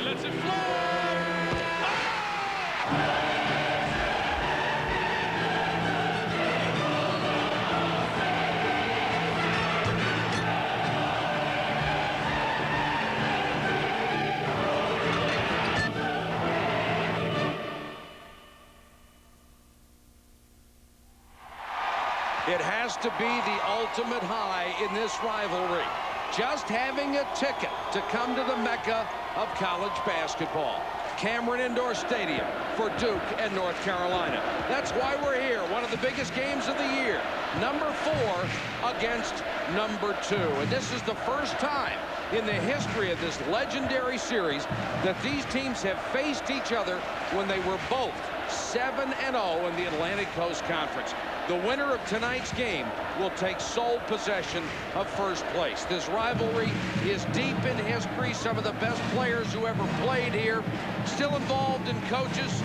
lets it fly. It has to be the ultimate high in this rivalry. Just having a ticket to come to the Mecca of college basketball. Cameron Indoor Stadium for Duke and North Carolina. That's why we're here. One of the biggest games of the year. Number 4 against number 2. And this is the first time in the history of this legendary series that these teams have faced each other when they were both 7-0 in the Atlantic Coast Conference. The winner of tonight's game will take sole possession of first place. This rivalry is deep in history. Some of the best players who ever played here still involved in coaches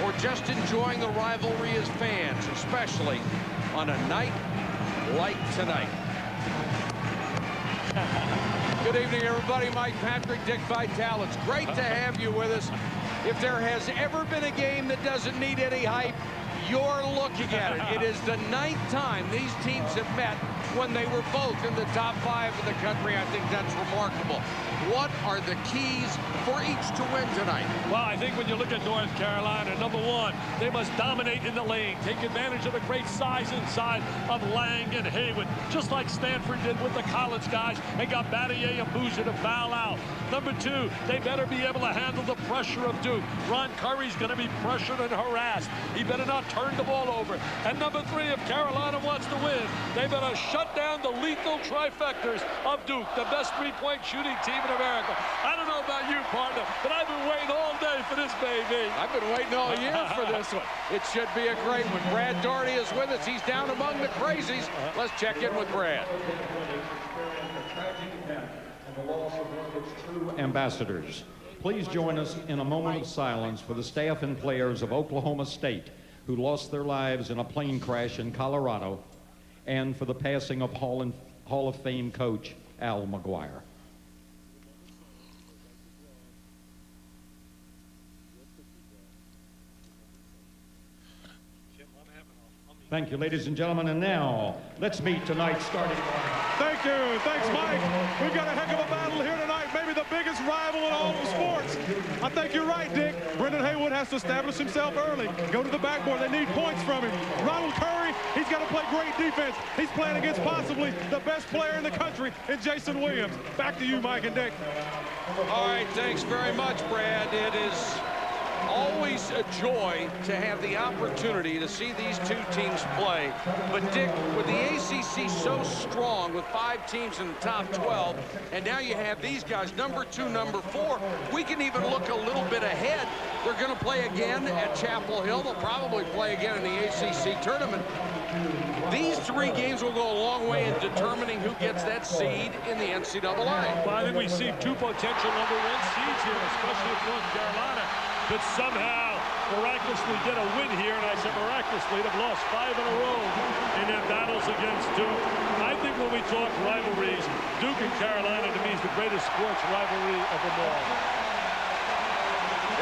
or just enjoying the rivalry as fans, especially on a night like tonight. Good evening, everybody. Mike Patrick, Dick Vitale. It's great to have you with us. If there has ever been a game that doesn't need any hype, you're looking at it. It is the 9th time these teams have met when they were both in the top 5 in the country. I think that's remarkable. What are the keys for each to win tonight? Well, I think when you look at North Carolina, number 1, they must dominate in the lane, take advantage of the great size inside of Lang and Haywood, just like Stanford did with the college guys and got Battier and Boozer to foul out. Number 2, they better be able to handle the pressure of Duke. Ron Curry's going to be pressured and harassed. He better not turn the ball over. And number 3, if Carolina wants to win, they better shut down the lethal trifectors of Duke, the best three-point shooting team in America. I don't know about you, partner, but I've been waiting all day for this, baby. I've been waiting all year for this one. It should be a great one. Brad Doherty is with us. He's down among the crazies. Let's check in with Brad. Ambassadors, please join us in a moment of silence for the staff and players of Oklahoma State who lost their lives in a plane crash in Colorado, and for the passing of Hall of Fame coach Al McGuire. Thank you, ladies and gentlemen, and now let's meet tonight's starting lineup. Thank you. Thanks, Mike. We've got a heck of a battle here tonight, maybe the biggest rival in all of sports. I think you're right, Dick. Brendan Haywood has to establish himself early. Go to the backboard. They need points from him. Ronald Curry, he's got to play great defense. He's playing against possibly the best player in the country in Jason Williams. Back to you, Mike and Dick. All right, thanks very much, Brad. It is always a joy to have the opportunity to see these two teams play. But Dick, with the ACC so strong with 5 teams in the top 12, and now you have these guys, number 2, number 4, we can even look a little bit ahead. They're going to play again at Chapel Hill. They'll probably play again in the ACC tournament. These 3 games will go a long way in determining who gets that seed in the NCAA. Well, I think we see 2 potential number 1 seeds here, especially if North Carolina could somehow miraculously get a win here. And I said miraculously, they've lost 5 in a row in their battles against Duke. I think when we talk rivalries, Duke and Carolina to me is the greatest sports rivalry of them all.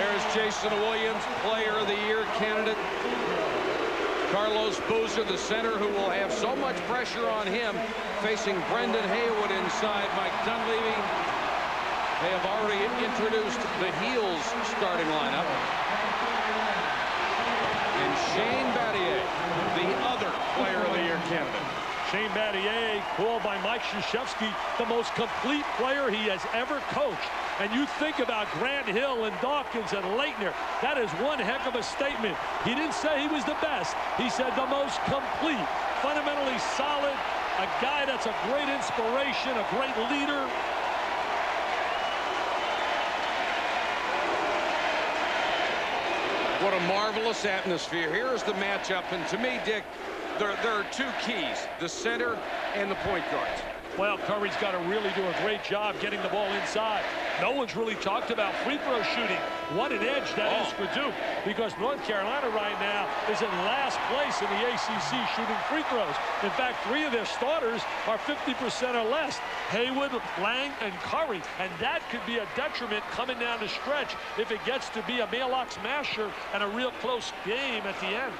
There's Jason Williams, Player of the Year candidate. Carlos Boozer, the center, who will have so much pressure on him, facing Brendan Haywood inside. Mike Dunleavy. They have already introduced the Heels starting lineup. And Shane Battier, the other Player of the Year candidate. Shane Battier, called by Mike Krzyzewski the most complete player he has ever coached. And you think about Grant Hill and Dawkins and Leitner, that is one heck of a statement. He didn't say he was the best. He said the most complete, fundamentally solid, a guy that's a great inspiration, a great leader. What a marvelous atmosphere. Here is the matchup, and to me, Dick, there are 2 keys, the center and the point guards. Well, Curry's got to really do a great job getting the ball inside. No one's really talked about free throw shooting. What an edge that is for Duke, because North Carolina right now is in last place in the ACC shooting free throws. In fact, 3 of their starters are 50% or less. Haywood, Lang, and Curry. And that could be a detriment coming down the stretch if it gets to be a mailbox masher and a real close game at the end.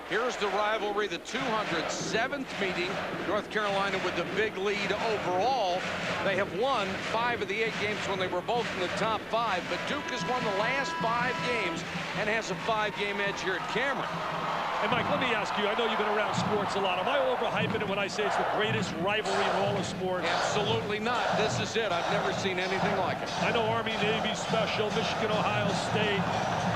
Here's the rivalry, the 207th meeting. North Carolina with the big lead overall. They have won 5 of the 8 games when they were both in the top 5, but Duke has won the last 5 games and has a 5-game edge here at Cameron. And Mike, let me ask you, I know you've been around sports a lot. Am I overhyping it when I say it's the greatest rivalry in all of sports? Absolutely not. This is it. I've never seen anything like it. I know Army, Navy, Special, Michigan, Ohio State,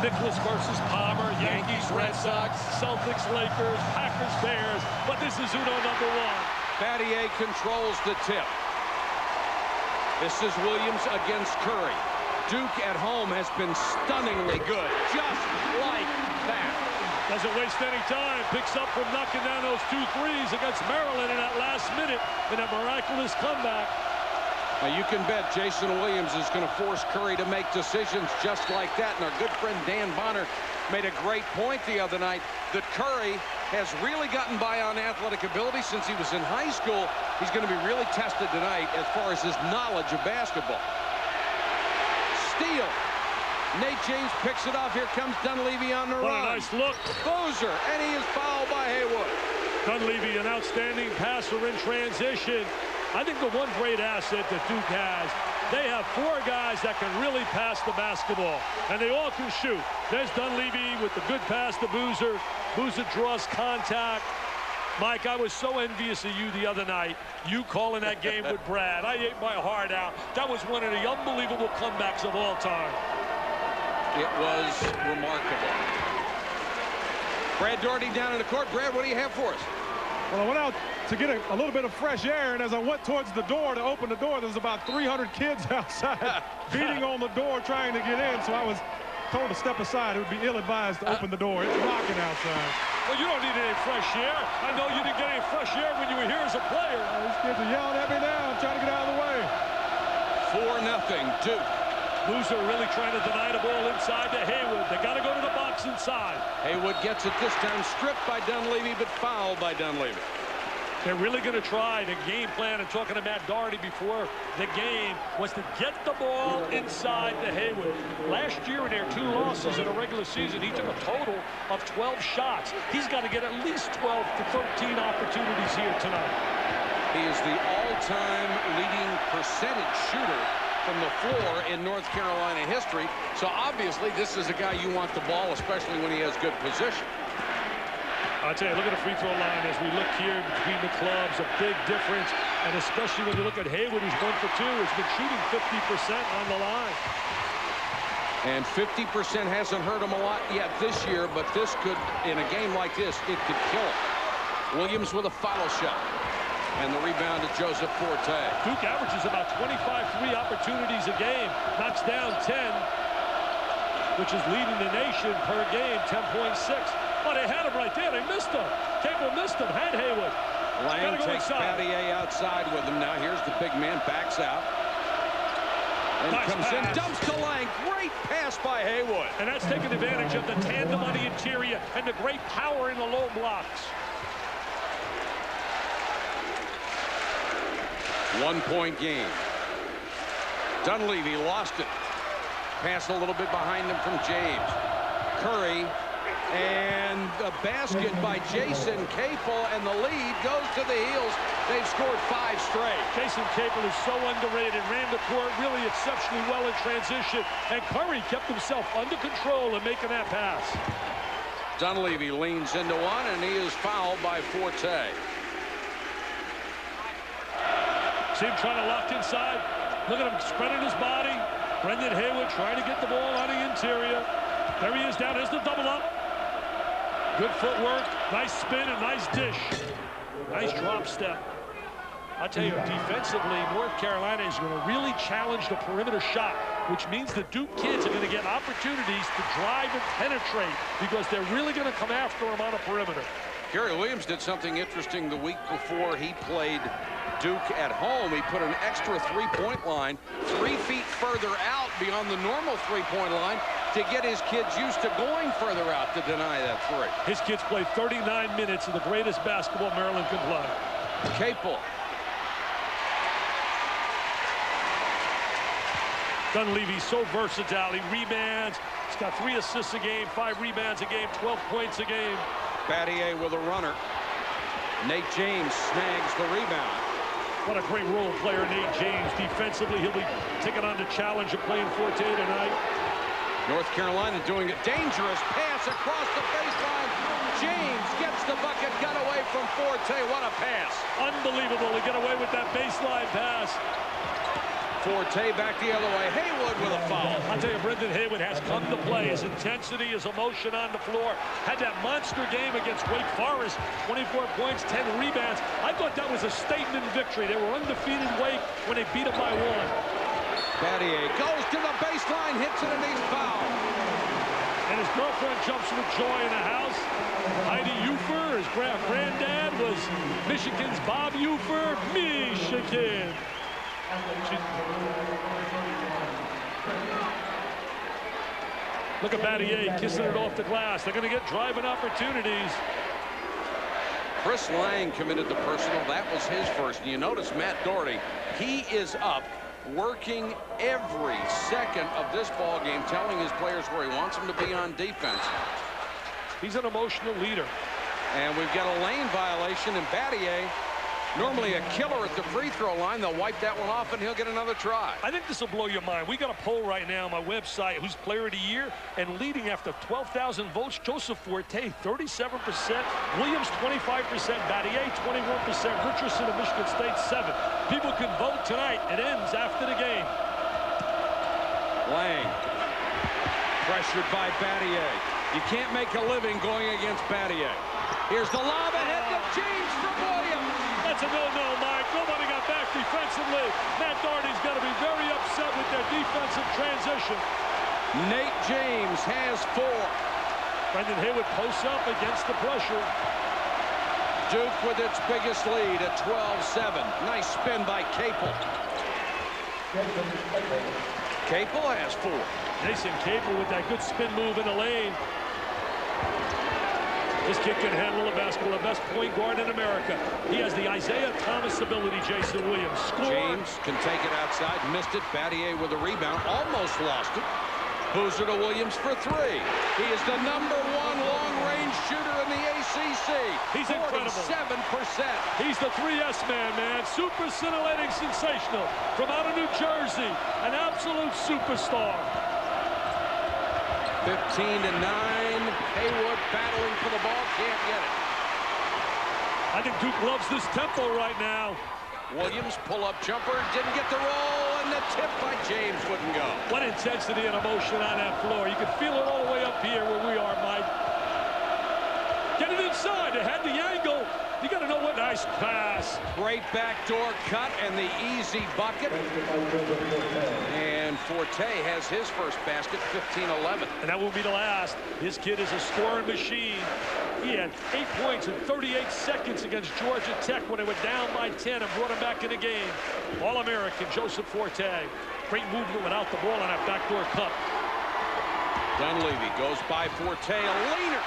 Nicholas versus Palmer, Yankees, Red Sox, Celtics, Lakers, Packers, Bears, but this is Uno number 1. Battier controls the tip. This is Williams against Curry. Duke at home has been stunningly good, just like that. Doesn't waste any time. Picks up from knocking down those 2 threes against Maryland in that last minute in a miraculous comeback. Now you can bet Jason Williams is going to force Curry to make decisions just like that. And our good friend Dan Bonner made a great point the other night that Curry has really gotten by on athletic ability since he was in high school. He's going to be really tested tonight as far as his knowledge of basketball. Steal. Nate James picks it off. Here comes Dunleavy on the run. What a nice look. Boozer, and he is fouled by Haywood. Dunleavy, an outstanding passer in transition. I think the one great asset that Duke has, they have 4 guys that can really pass the basketball, and they all can shoot. There's Dunleavy with the good pass to Boozer. Boozer draws contact. Mike, I was so envious of you the other night. You calling that game with Brad. I ate my heart out. That was one of the unbelievable comebacks of all time. It was remarkable. Brad Doherty down in the court. Brad, what do you have for us? Well, I went out to get a little bit of fresh air, and as I went towards the door to open the door, there was about 300 kids outside beating on the door trying to get in, so I was told to step aside. It would be ill-advised to open the door. It's rocking outside. Well, you don't need any fresh air. I know you didn't get any fresh air when you were here as a player. These kids are yelling at me now. I'm trying to get out of the way. 4-0 Duke. Boozer really trying to deny the ball inside to Haywood. They got to go to the box inside. Haywood gets it this time, stripped by Dunleavy, but fouled by Dunleavy. They're really going to try the game plan, and talking to Matt Doherty before the game, was to get the ball inside to Haywood. Last year in their 2 losses in a regular season, he took a total of 12 shots. He's got to get at least 12 to 13 opportunities here tonight. He is the all-time leading percentage shooter from the floor in North Carolina history. So obviously this is a guy you want the ball, especially when he has good position. I'll tell you, look at the free throw line as we look here between the clubs, a big difference. And especially when you look at Haywood, who's 1 for 2, has been shooting 50% on the line. And 50% hasn't hurt him a lot yet this year, but this could, in a game like this, it could kill him. Williams with a foul shot. And the rebound to Joseph Forte. Duke averages about 25 3 opportunities a game. Knocks down 10, which is leading the nation per game, 10.6. Oh, they had him right there. They missed him. Cable missed him. Had Haywood. Lang takes Battier outside with him. Now here's the big man. Backs out. And nice comes pass. in. Dumps to Lang. Great pass by Haywood. And that's taking advantage of the tandem on the interior and the great power in the low blocks. 1-point game. Dunleavy lost it. Pass a little bit behind him from James. Curry. And a basket by Jason Capel, and the lead goes to the heels. They've scored 5 straight. Jason Capel is so underrated. Ran the court really exceptionally well in transition. And Curry kept himself under control in making that pass. Dunleavy leans into one, and he is fouled by Forte. See him trying to lock inside. Look at him spreading his body. Brendan Haywood trying to get the ball on the interior. There he is down. There's the double up. Good footwork. Nice spin and nice dish. Nice drop step. I'll tell you, defensively, North Carolina is going to really challenge the perimeter shot, which means the Duke kids are going to get opportunities to drive and penetrate because they're really going to come after them on the perimeter. Gary Williams did something interesting the week before he played Duke at home. He put an extra three-point line 3 feet further out beyond the normal three-point line to get his kids used to going further out to deny that three. His kids played 39 minutes of the greatest basketball Maryland can play. Capel. Dunleavy so versatile. He rebounds. He's got 3 assists a game, 5 rebounds a game, 12 points a game. Battier with a runner. Nate James snags the rebound. What a great role player, Nate James. Defensively, he'll be taking on the challenge of playing Forte tonight. North Carolina doing a dangerous pass across the baseline. James gets the bucket, got away from Forte. What a pass. Unbelievable to get away with that baseline pass. Forte back the other way. Haywood with a foul. I'll tell you, Brendan Haywood has come to play. His intensity, his emotion on the floor. Had that monster game against Wake Forest. 24 points, 10 rebounds. I thought that was a statement victory. They were undefeated Wake when they beat them by 1. Battier goes to the baseline, hits it, and he's fouled. And his girlfriend jumps with joy in the house. Heidi Ufer, his granddad was Michigan's Bob Ufer. Michigan. Look at Battier kissing it off the glass. They're going to get driving opportunities. Chris Lang committed the personal. That was his first. And you notice Matt Doherty, he is up working every second of this ball game, telling his players where he wants them to be on defense. He's an emotional leader. And we've got a lane violation, and Battier, normally a killer at the free throw line, they'll wipe that one off and he'll get another try. I think this will blow your mind. We got a poll right now on my website who's player of the year, and leading after 12,000 votes, Joseph Forte 37%, Williams 25%, Battier 21%, Richardson of Michigan State 7. People can vote tonight. It ends after the game. Lang pressured by Battier. You can't make a living going against Battier. Here's the lob ahead to James from Williams. That's a no-no, Mike. Nobody got back defensively. Matt Doherty's got to be very upset with their defensive transition. Nate James has 4. Brendan Haywood posts up against the pressure. Duke with its biggest lead at 12-7. Nice spin by Capel. Capel has 4. Jason Capel with that good spin move in the lane. This kid can handle the basketball, the best point guard in America. He has the Isaiah Thomas ability, Jason Williams. Score. James can take it outside, missed it. Battier with a rebound, almost lost it. Boozer to Williams for 3. He is the #1 long-range shooter in the ACC. He's incredible. 47%. He's the 3S man. Super scintillating, sensational. From out of New Jersey, an absolute superstar. 15-9. Haywood battling for the ball, can't get it. I think Duke loves this tempo right now. Williams pull-up jumper, didn't get the roll, and the tip by James wouldn't go. What intensity and emotion on that floor. You can feel it all the way up here where we are, Mike. Get it inside. They had the angle. You got to know what nice pass. Great backdoor cut and the easy bucket. And Forte has his first basket, 15-11. And that won't be the last. This kid is a scoring machine. He had 8 points in 38 seconds against Georgia Tech when they were down by 10 and brought him back in the game. All-American Joseph Forte. Great movement without the ball on that backdoor cut. Dunleavy goes by Forte, a leaner.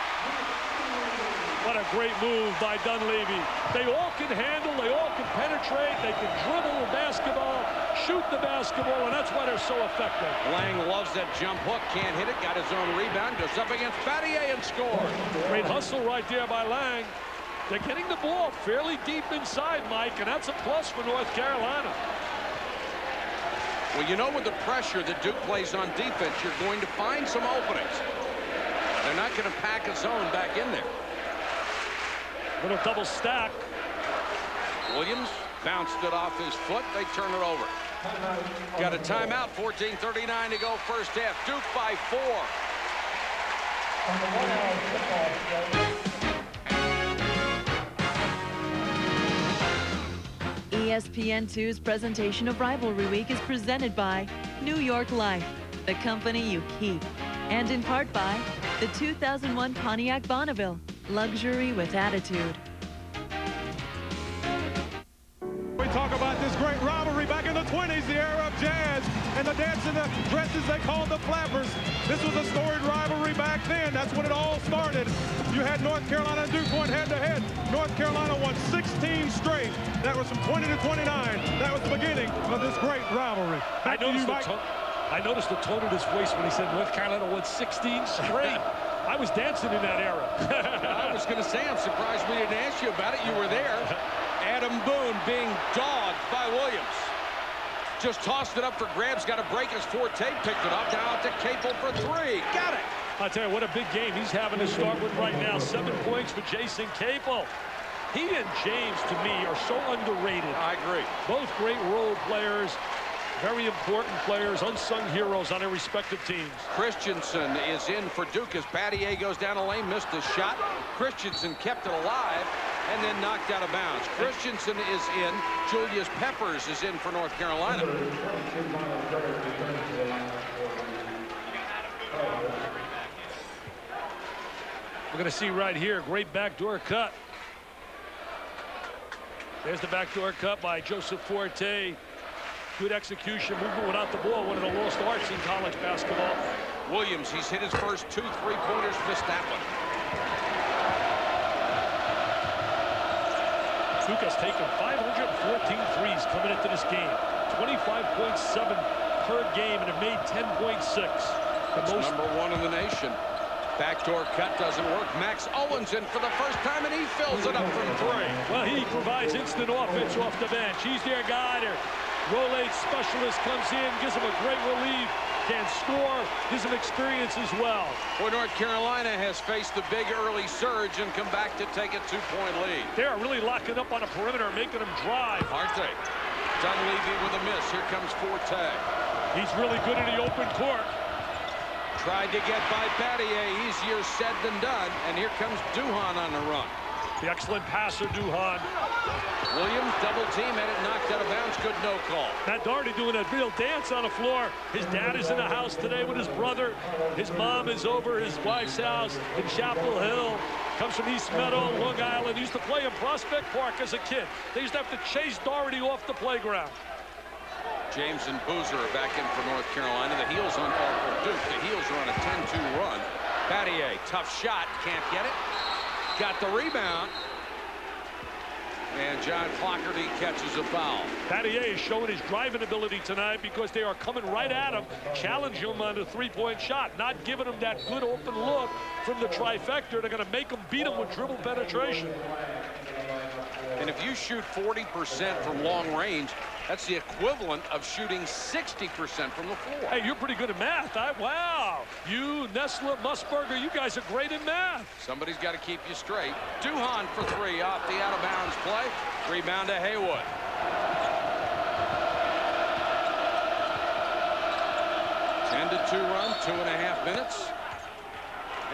What a great move by Dunleavy. They all can handle, they all can penetrate, they can dribble the basketball, shoot the basketball, and that's why they're so effective. Lang loves that jump hook, can't hit it, got his own rebound, goes up against Battier and scores. Great hustle right there by Lang. They're getting the ball fairly deep inside, Mike, and that's a plus for North Carolina. Well, you know, with the pressure that Duke plays on defense, you're going to find some openings. They're not going to pack a zone back in there. Little double stack. Williams bounced it off his foot. They turn it over. Got a timeout. 14:39 to go first half. Duke by 4. ESPN2's presentation of Rivalry Week is presented by New York Life, the company you keep, and in part by the 2001 Pontiac Bonneville. luxury with attitude. We talk about this great rivalry back in the 20s, the era of jazz, and the dance in the dresses they called the flappers. This was a storied rivalry back then. That's when it all started. You had North Carolina and Duke going head-to-head. North Carolina won 16 straight. That was from 20 to 29. That was the beginning of this great rivalry. I noticed the tone of his voice when he said North Carolina won 16 straight. I was dancing in that era. I was going to say, I'm surprised we didn't ask you about it. You were there. Adam Boone being dogged by Williams. Just tossed it up for grabs. Got a break as Forte picked it up. Now out to Capel for three. Got it. I'll tell you what a big game he's having to start with right now. 7 points for Jason Capel. He and James, to me, are so underrated. I agree. Both great role players. Very important players, unsung heroes on their respective teams. Christensen is in for Duke as Battier goes down the lane, missed a shot. Christensen kept it alive and then knocked out of bounds. Christensen is in. Julius Peppers is in for North Carolina. We're going to see right here, great backdoor cut. There's the backdoor cut by Joseph Forte. Good execution, movement without the ball, one of the lost arts in college basketball. Williams, he's hit his first 2 3-pointers, missed that one. Duke has taken 514 threes coming into this game. 25.7 per game, and have made 10.6. That's number 1 in the nation. Backdoor cut doesn't work. Max Owens in for the first time, and he fills it up from 3. Well, he provides instant offense off the bench. He's their guy. Their roll-8 specialist comes in, gives him a great relief, can score, gives him experience as well. Well, North Carolina has faced the big early surge and come back to take a 2-point lead. They are really locking up on a perimeter, making them drive. Aren't they? Dunleavy with a miss. Here comes Forte. He's really good in the open court. Tried to get by Battier. Easier said than done. And here comes Duhon on the run. The excellent passer, Duhon. Williams double team, had it knocked out of bounds. Good no call. Matt Doherty doing a real dance on the floor. His dad is in the house today with his brother. His mom is over at his wife's house in Chapel Hill. Comes from East Meadow, Long Island. Used to play in Prospect Park as a kid. They used to have to chase Doherty off the playground. James and Boozer are back in for North Carolina. The Heels on for Duke. The Heels are on a 10-2 run. Battier, tough shot, can't get it. Got the rebound. And John Clockerty catches a foul. Battier is showing his driving ability tonight because they are coming right at him, challenging him on the 3-point shot, not giving him that good open look from the trifecta. They're going to make him beat him with dribble penetration. And if you shoot 40% from long range, that's the equivalent of shooting 60% from the floor. Hey, you're pretty good at math. Wow. You, Nessler, Musburger, you guys are great in math. Somebody's got to keep you straight. Duhon for 3 off the out-of-bounds play. Rebound to Haywood. Ten to 2 run, 2.5 minutes.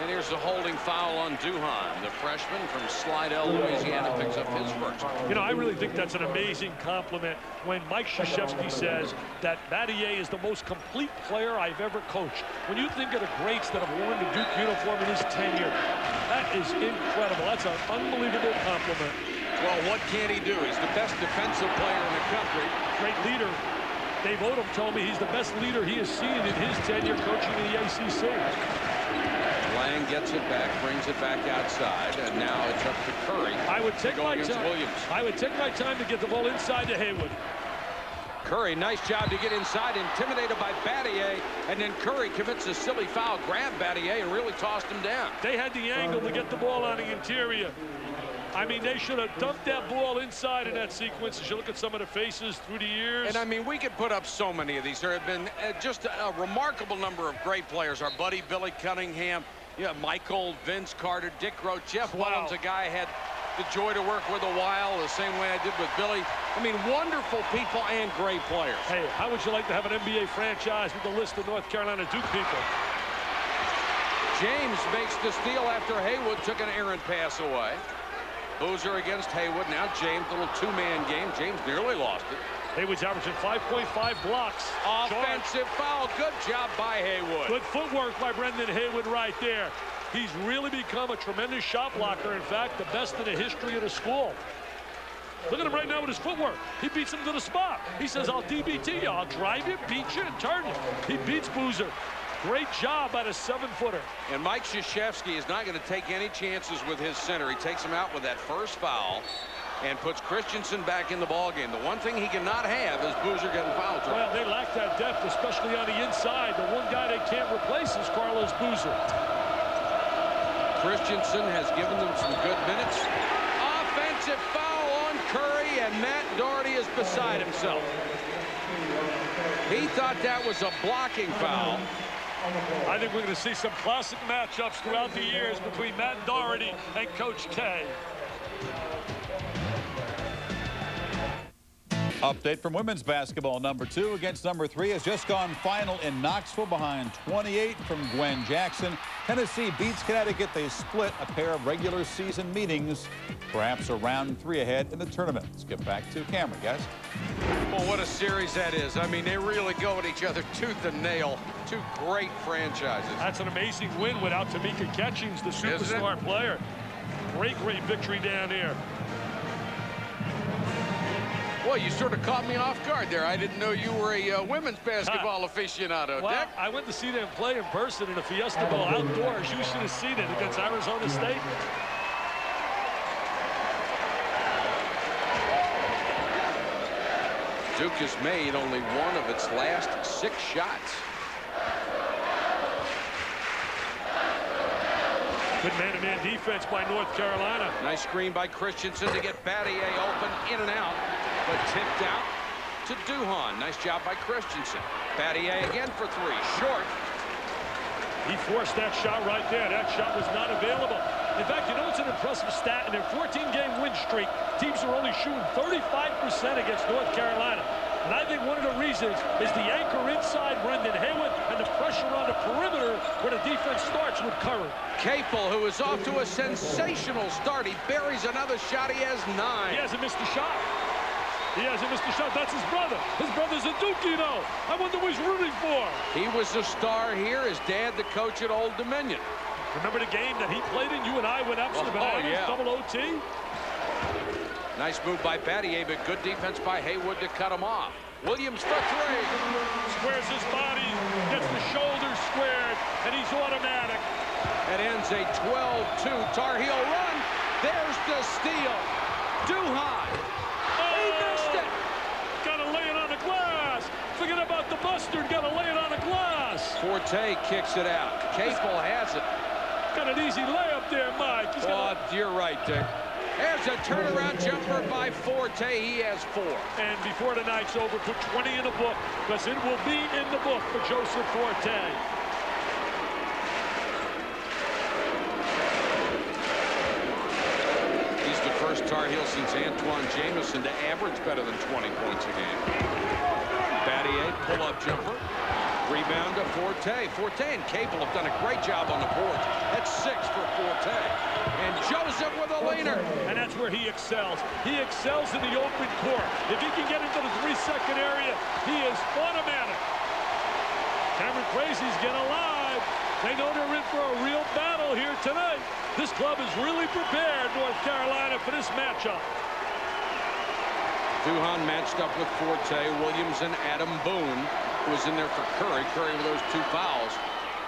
And here's a holding foul on Duhon. The freshman from Slidell, Louisiana, picks up his first. You know, I really think that's an amazing compliment when Mike Krzyzewski says that Battier is the most complete player I've ever coached. When you think of the greats that have worn the Duke uniform in his tenure, that is incredible. That's an unbelievable compliment. Well, what can he do? He's the best defensive player in the country. Great leader. Dave Odom told me he's the best leader he has seen in his tenure coaching in the ACC. Lang gets it back, brings it back outside, and now it's up to Curry. I would take my time. Williams. I would take my time to get the ball inside to Haywood. Curry, nice job to get inside, intimidated by Battier, and then Curry commits a silly foul, grabbed Battier, and really tossed him down. They had the angle to get the ball on the interior. I mean, they should have dumped that ball inside in that sequence. As you look at some of the faces through the years. And I mean, we could put up so many of these. There have been just a remarkable number of great players. Our buddy Billy Cunningham, yeah, Michael, Vince Carter, Dick Rowe, Jeff Wellens, a guy I had the joy to work with a while, the same way I did with Billy. I mean, wonderful people and great players. Hey, how would you like to have an NBA franchise with a list of North Carolina Duke people? James makes the steal after Haywood took an errant pass away. Boozer against Haywood. Now James, little two-man game. James nearly lost it. Haywood's averaging 5.5 blocks. Offensive foul. Good job by Haywood. Good footwork by Brendan Haywood right there. He's really become a tremendous shot blocker. In fact, the best in the history of the school. Look at him right now with his footwork. He beats him to the spot. He says, I'll DBT you. I'll drive you, beat you, and turn you. He beats Boozer. Great job by the 7-footer. And Mike Krzyzewski is not going to take any chances with his center. He takes him out with that first foul and puts Christensen back in the ballgame. The one thing he cannot have is Boozer getting foul trouble. Well, they lack that depth, especially on the inside. The one guy they can't replace is Carlos Boozer. Christensen has given them some good minutes. Offensive foul on Curry, and Matt Doherty is beside himself. He thought that was a blocking foul. I think we're going to see some classic matchups throughout the years between Matt Doherty and Coach K. Update from women's basketball. Number 2 against number 3 has just gone final in Knoxville behind 28 from Gwen Jackson. Tennessee beats Connecticut. They split a pair of regular season meetings. Perhaps a round 3 ahead in the tournament. Let's get back to Cameron, guys. Well, what a series that is. I mean, they really go at each other tooth and nail. Two great franchises. That's an amazing win without Tamika Catchings, the superstar player. Great victory down there. Boy, you sort of caught me off guard there. I didn't know you were a women's basketball aficionado, well, Dick. I went to see them play in person in the Fiesta Bowl outdoors. You should have seen it against Arizona State. Duke has made only one of its last 6 shots. Good man-to-man defense by North Carolina. Nice screen by Christensen to get Battier open, in and out, but tipped out to Duhan. Nice job by Christensen. Battier again for 3, short. He forced that shot right there. That shot was not available. In fact, you know it's an impressive stat. In their 14-game win streak, teams are only shooting 35% against North Carolina. And I think one of the reasons is the anchor inside Brendan Haywood and the pressure on the perimeter where the defense starts with Curry. Capel, who is off to a sensational start. He buries another shot. He has 9. He hasn't missed a shot. He hasn't missed a shot. That's his brother. His brother's a Duke, you know. I wonder who he's rooting for. He was a star here. His dad, the coach at Old Dominion. Remember the game that he played in? You and I went up to the bananas, yeah. double OT. Nice move by Battier, but good defense by Haywood to cut him off. Williams for 3. Squares his body, gets the shoulders squared, and he's automatic. That ends a 12-2 Tar Heel run. There's the steal. Duhan. He missed it. Got to lay it on the glass. Forget about the mustard. Got to lay it on the glass. Forte kicks it out. Capel has it. Got an easy layup there, Mike. You're right, Dick. There's a turnaround jumper by Forte. He has 4. And before the night's over, put 20 in the book, because it will be in the book for Joseph Forte. He's the first Tar Heel since Antoine Jamison to average better than 20 points a game. Battier, pull-up jumper. Rebound to Forte. Forte and Capel have done a great job on the boards. That's 6 for Forte. And Joseph with a leaner. And that's where he excels. He excels in the open court. If he can get into the 3-second area, he is automatic. Cameron Crazy's getting alive. They know they're in for a real battle here tonight. This club is really prepared, North Carolina, for this matchup. Duhan matched up with Forte. Williams and Adam Boone, who was in there for Curry. Curry with those 2 fouls.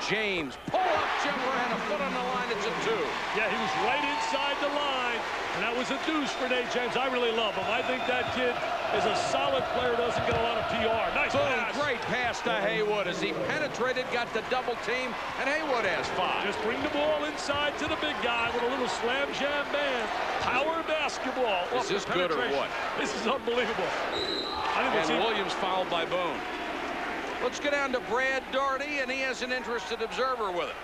James, pull-up jumper and a foot on the line. It's a 2. Yeah, he was right inside the line, and that was a deuce for Nate James. I really love him. I think that kid is a solid player, doesn't get a lot of PR. Nice pass. Great pass to Haywood as he penetrated, got the double team, and Haywood has 5. Just bring the ball inside to the big guy with a little slam jam band. Power basketball. Is this good or what? This is unbelievable. And Williams fouled by Boone. Let's get down to Brad Doherty, and he has an interested observer with it.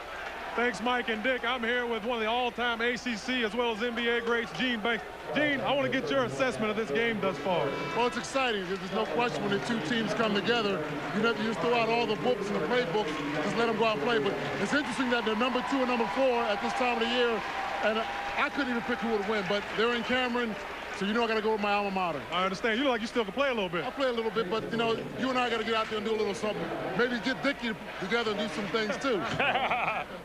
Thanks, Mike and Dick. I'm here with one of the all-time ACC as well as NBA greats, Gene Banks. Gene, I want to get your assessment of this game thus far. Well, it's exciting. There's no question when the 2 teams come together, you just throw out all the books and the playbooks, just let them go out and play. But it's interesting that they're number 2 and number 4 at this time of the year, and I couldn't even pick who would win, but they're in Cameron. So you know I got to go with my alma mater. I understand. You look like you still can play a little bit. I play a little bit, but, you know, you and I got to get out there and do a little something. Maybe get Dickie together and do some things, too.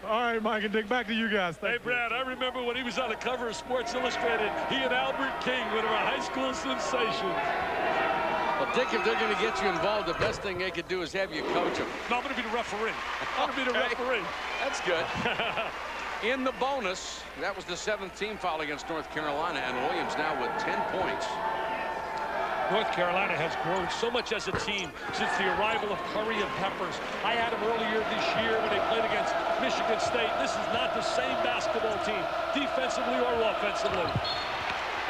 All right, Mike and Dick, back to you guys. Hey, Brad, I remember when he was on the cover of Sports Illustrated, he and Albert King were a high school sensation. Well, Dick, if they're going to get you involved, the best thing they could do is have you coach them. No, I'm going to be the referee. I'm going to be the referee. That's good. In the bonus, that was the 7th team foul against North Carolina, and Williams now with 10 points. North Carolina has grown so much as a team since the arrival of Curry and Peppers. I had them earlier this year when they played against Michigan State. This is not the same basketball team, defensively or offensively.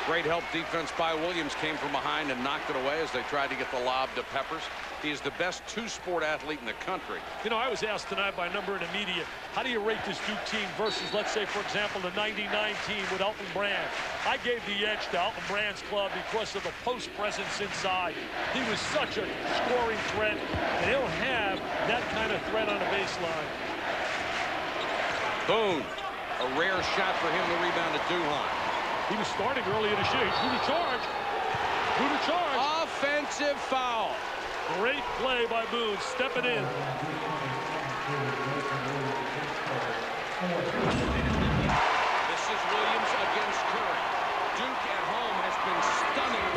Great help defense by Williams, came from behind and knocked it away as they tried to get the lob to Peppers. He is the best two-sport athlete in the country. You know, I was asked tonight by a number in the media, how do you rate this Duke team versus, let's say, for example, the '99 team with Elton Brand? I gave the edge to Elton Brand's club because of the post presence inside. He was such a scoring threat, and he'll have that kind of threat on the baseline. Boone, a rare shot for him to rebound to Durham. He was starting early in the year. Through the charge. Through the charge. Offensive foul. Great play by Boone, stepping in. This is Williams against Curry. Duke at home has been stunning.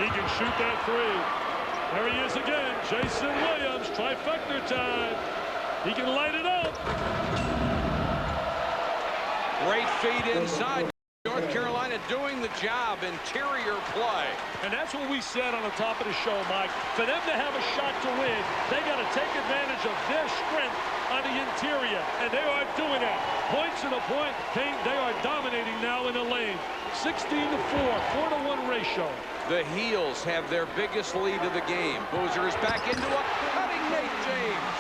He can shoot that three. There he is again. Jason Williams, trifecta time. He can light it up. Great feed inside. North Carolina doing the job, interior play. And that's what we said on the top of the show, Mike. For them to have a shot to win, they got to take advantage of their strength on the interior, and they are doing that. Points to the point, they are dominating now in the lane. 16-4, 4-to-1 ratio. The Heels have their biggest lead of the game. Boozer is back into a cutting Nate James.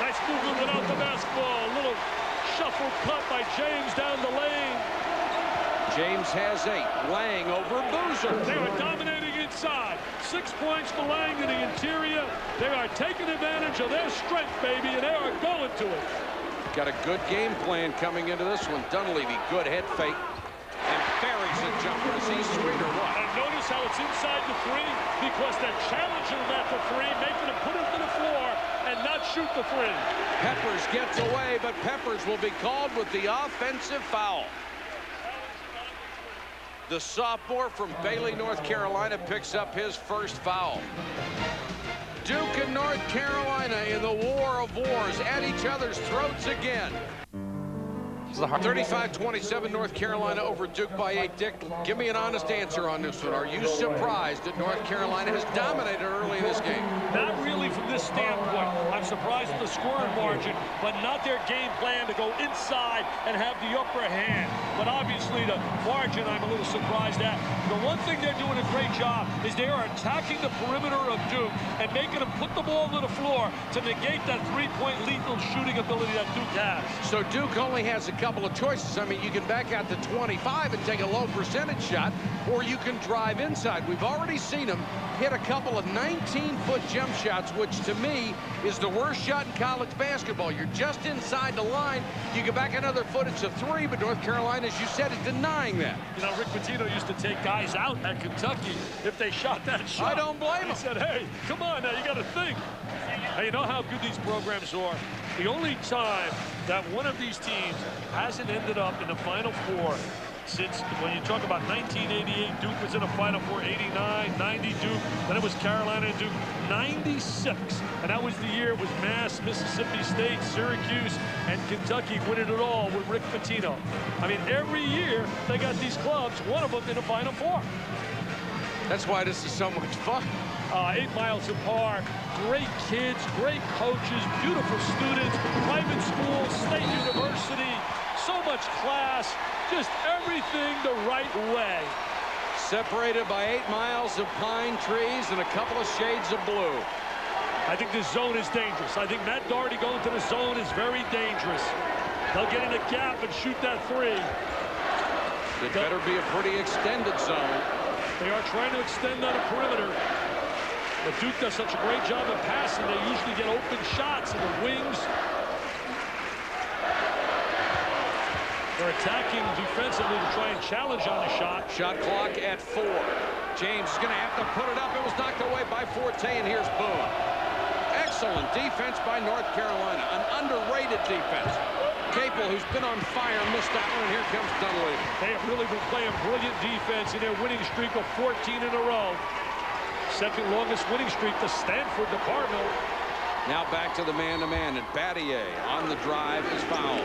Nice movement without the basketball. A little shuffle cut by James down the lane. James has 8. Lang over Boozer. They are dominating inside. 6 points for Lang in the interior. They are taking advantage of their strength, baby, and they are going to it. Got a good game plan coming into this one. Dunleavy, good head fake. And buries the jumper. Is he sweet or what? And notice how it's inside the three because they're challenging him at the three, making him put it to the floor and not shoot the three. Peppers gets away, but Peppers will be called with the offensive foul. The sophomore from Bailey, North Carolina, picks up his first foul. Duke and North Carolina in the war of wars at each other's throats again. 35-27, North Carolina over Duke by 8. Dick, give me an honest answer on this one. Are you surprised that North Carolina has dominated early in this game? Not really from this standpoint. I'm surprised at the scoring margin, but not their game plan to go inside and have the upper hand. But obviously the margin I'm a little surprised at. The one thing they're doing a great job is they are attacking the perimeter of Duke and making them put the ball to the floor to negate that three-point lethal shooting ability that Duke has. So Duke only has a couple of choices. I mean, you can back out to 25 and take a low percentage shot, or you can drive inside. We've already seen them hit a couple of 19-foot jump shots, which to me is the worst shot in college basketball. You're just inside the line. You get back another foot, it's a three, but North Carolina, as you said, is denying that. You know, Rick Pitino used to take guys out at Kentucky if they shot that shot. I don't blame him. He said, hey, come on now, you got to think. Hey, you know how good these programs are? The only time that one of these teams hasn't ended up in the Final Four since, when you talk about 1988, Duke was in a Final Four, 89, 90 Duke, then it was Carolina and Duke, 96. And that was the year it was Mass, Mississippi State, Syracuse, and Kentucky winning it all with Rick Pitino. I mean, every year they got these clubs, one of them in the Final Four. That's why this is so much fun. 8 miles apart, great kids, great coaches, beautiful students, private schools, state university, so much class, just everything the right way. Separated by 8 miles of pine trees and a couple of shades of blue. I think this zone is dangerous. I think Matt Doherty going to the zone is very dangerous. They'll get in the gap and shoot that three. It better be a pretty extended zone. They are trying to extend on the perimeter. But Duke does such a great job of passing. They usually get open shots in the wings. They're attacking defensively to try and challenge on the shot. Shot clock at 4. James is going to have to put it up. It was knocked away by Forte, and here's Boone. Excellent defense by North Carolina. An underrated defense. Capel, who's been on fire, missed that one, and here comes Dunleavy. They have really been playing brilliant defense in their winning streak of 14 in a row. Second longest winning streak to Stanford, the Cardinal. Now back to the man-to-man, and Battier on the drive is fouled.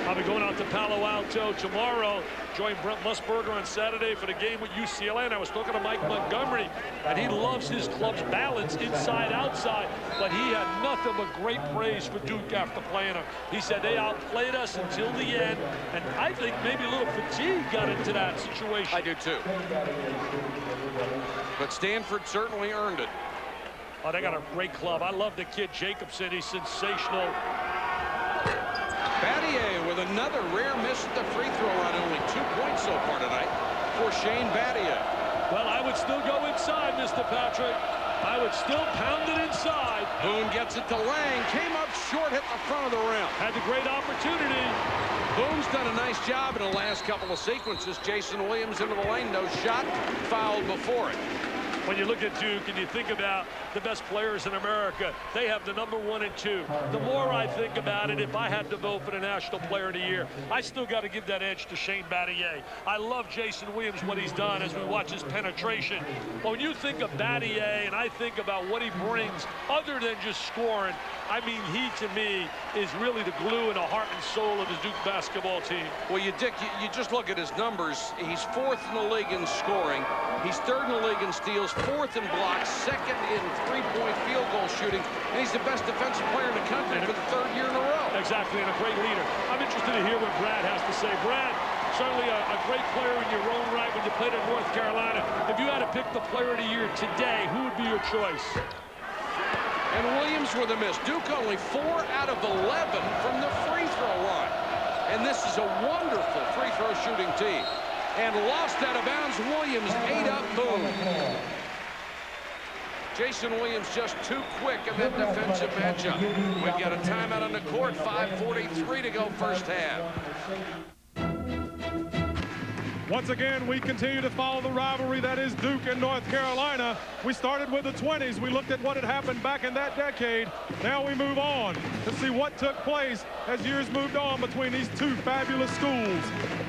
I'll be going out to Palo Alto tomorrow. Join Brent Musburger on Saturday for the game with UCLA. And I was talking to Mike Montgomery, and he loves his club's balance inside, outside. But he had nothing but great praise for Duke after playing them. He said they outplayed us until the end, and I think maybe a little fatigue got into that situation. I do too. But Stanford certainly earned it. Oh, they got a great club. I love the kid Jacobson. He's sensational. Battier with another rare miss at the free throw line. Only 2 points so far tonight for Shane Battier. Well, I would still go inside, Mr. Patrick. I would still pound it inside. Boone gets it to Lang. Came up short, hit the front of the rim. Had the great opportunity. Boone's done a nice job in the last couple of sequences. Jason Williams into the lane. No shot. Fouled before it. When you look at Duke and you think about the best players in America, they have the #1 and 2. The more I think about it, if I had to vote for the National Player of the Year, I still got to give that edge to Shane Battier. I love Jason Williams, what he's done as we watch his penetration. But when you think of Battier and I think about what he brings, other than just scoring, I mean, he, to me, is really the glue and the heart and soul of the Duke basketball team. Well, you just look at his numbers. He's 4th in the league in scoring. He's 3rd in the league in steals, 4th in blocks, 2nd in three-point field goal shooting, and he's the best defensive player in the country for the 3rd year in a row. Exactly, and a great leader. I'm interested to hear what Brad has to say. Brad, certainly a great player in your own right when you played at North Carolina. If you had to pick the player of the year today, who would be your choice? And Williams with a miss. Duke only 4 out of 11 from the free throw line. And this is a wonderful free throw shooting team. And lost out of bounds. Williams ate up Boone. Jason Williams just too quick in that defensive matchup. We've got a timeout on the court. 5:43 to go first half. Once again, we continue to follow the rivalry that is Duke and North Carolina. We started with the 20s. We looked at what had happened back in that decade. Now we move on to see what took place as years moved on between these two fabulous schools,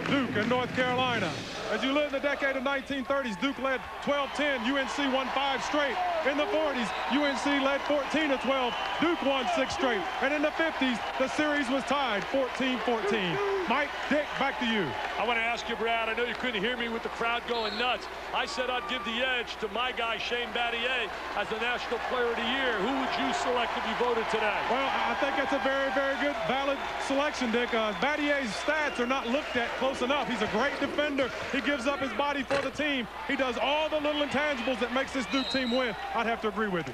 Duke and North Carolina. As you live in the decade of 1930s, Duke led 12-10. UNC won 5 straight. In the 40s, UNC led 14-12. Duke won 6 straight. And in the 50s, the series was tied 14-14. Mike, Dick, back to you. I want to ask you, Brad, I know you couldn't hear me with the crowd going nuts. I said I'd give the edge to my guy, Shane Battier, as the National Player of the Year. Who would you select if you voted today? Well, I think that's a very, very good, valid selection, Dick. Battier's stats are not looked at close enough. He's a great defender. He gives up his body for the team. He does all the little intangibles that makes this Duke team win. I'd have to agree with you.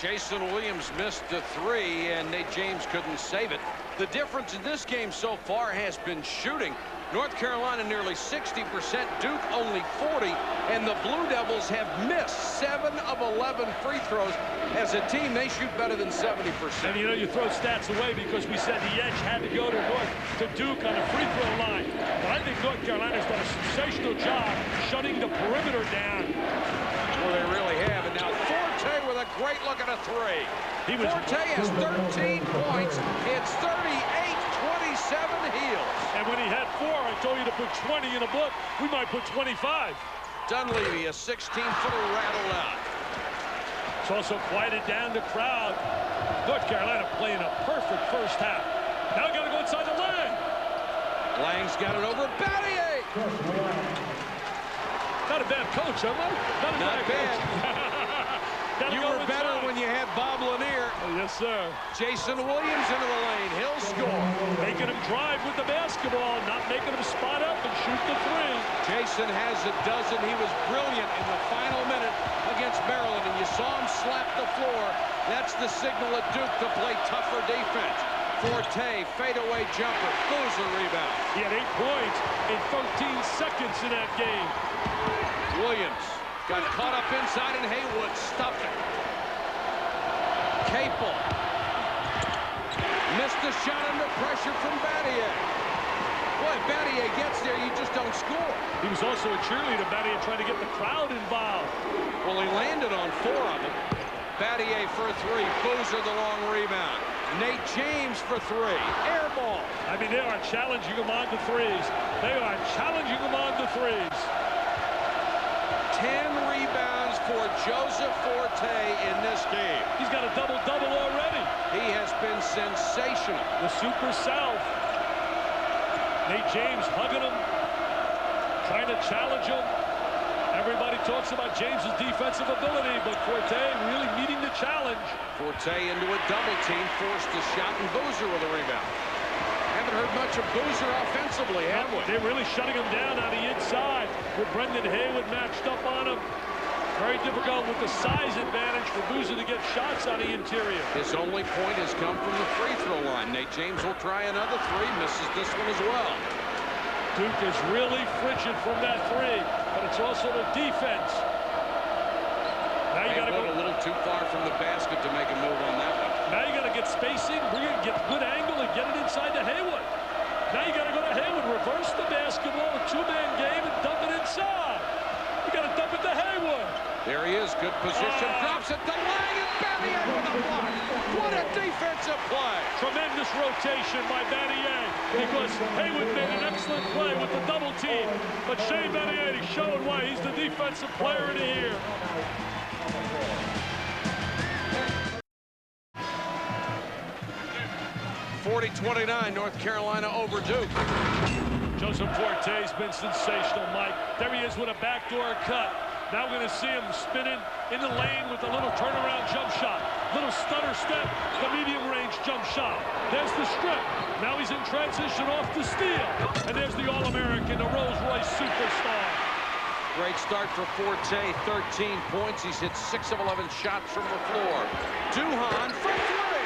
Jason Williams missed the 3, and Nate James couldn't save it. The difference in this game so far has been shooting. North Carolina nearly 60%, Duke only 40, and the Blue Devils have missed 7 of 11 free throws. As a team, they shoot better than 70%. And you know, you throw stats away because we said the edge had to go to Duke on the free throw line. But I think North Carolina's done a sensational job shutting the perimeter down. Well, they really have. And now Forte with a great look at a 3. Forte has 13 points. It's 38-27 Heels. And when he had 4, I told you to put 20 in a book. We might put 25. Dunleavy, a 16-footer rattled out. It's also quieted down the crowd. North Carolina playing a perfect first half. Now got to go inside the lane. Lang's got it over Battier. Not a bad coach, huh, Mike? Not bad. You were better when you had Bob Lanier. Yes, sir. Jason Williams into the lane. He'll score. Making him drive with the basketball, not making him spot up and shoot the 3. Jason has a dozen. He was brilliant in the final minute against Maryland, and you saw him slap the floor. That's the signal at Duke to play tougher defense. Forte, fadeaway jumper, Boozer rebound. He had 8 points in 13 seconds in that game. Williams got caught up inside, and Haywood stuffed it. Capel missed the shot under pressure from Battier. Boy, if Battier gets there, you just don't score. He was also a cheerleader, Battier, trying to get the crowd involved. Well, he landed on 4 of them. Battier for 3. Boozer the long rebound. Nate James for 3. Air ball. I mean, they are challenging him on the threes. They are challenging him on the threes. 10 rebounds for Joseph Forte in this game. He's got a double-double already. He has been sensational. The Super South. Nate James hugging him, trying to challenge him. Everybody talks about James's defensive ability, but Forte really meeting the challenge. Forte into a double team, forced a shot, and Boozer with a rebound. Haven't heard much of Boozer offensively, have we? They're really shutting him down on the inside with Brendan Haywood matched up on him. Very difficult with the size advantage for Boozer to get shots on the interior. His only point has come from the free throw line. Nate James will try another 3, misses this one as well. Duke is really frigid from that 3, but it's also the defense. Now you got to go a little too far from the basket to make a move on that one. Now you got to get spacing, bring it, get good angle, and get it inside to Haywood. Now you got to go to Haywood, reverse the basketball, a 2-man game, and dump it inside. You got to dump it to Haywood. There he is, good position, drops it to Lang, and Battier with a block. What a defensive play. Tremendous rotation by Battier, because Haywood made an excellent play with the double team. But Shane Battier showing why he's the defensive player of the year. .29, North Carolina over Duke. Joseph Forte's been sensational, Mike. There he is with a backdoor cut. Now we're going to see him spinning in the lane with a little turnaround jump shot. Little stutter step, the medium range jump shot. There's the strip. Now he's in transition off the steal. And there's the All-American, the Rolls-Royce superstar. Great start for Forte, 13 points. He's hit 6 of 11 shots from the floor. Duhon for 3.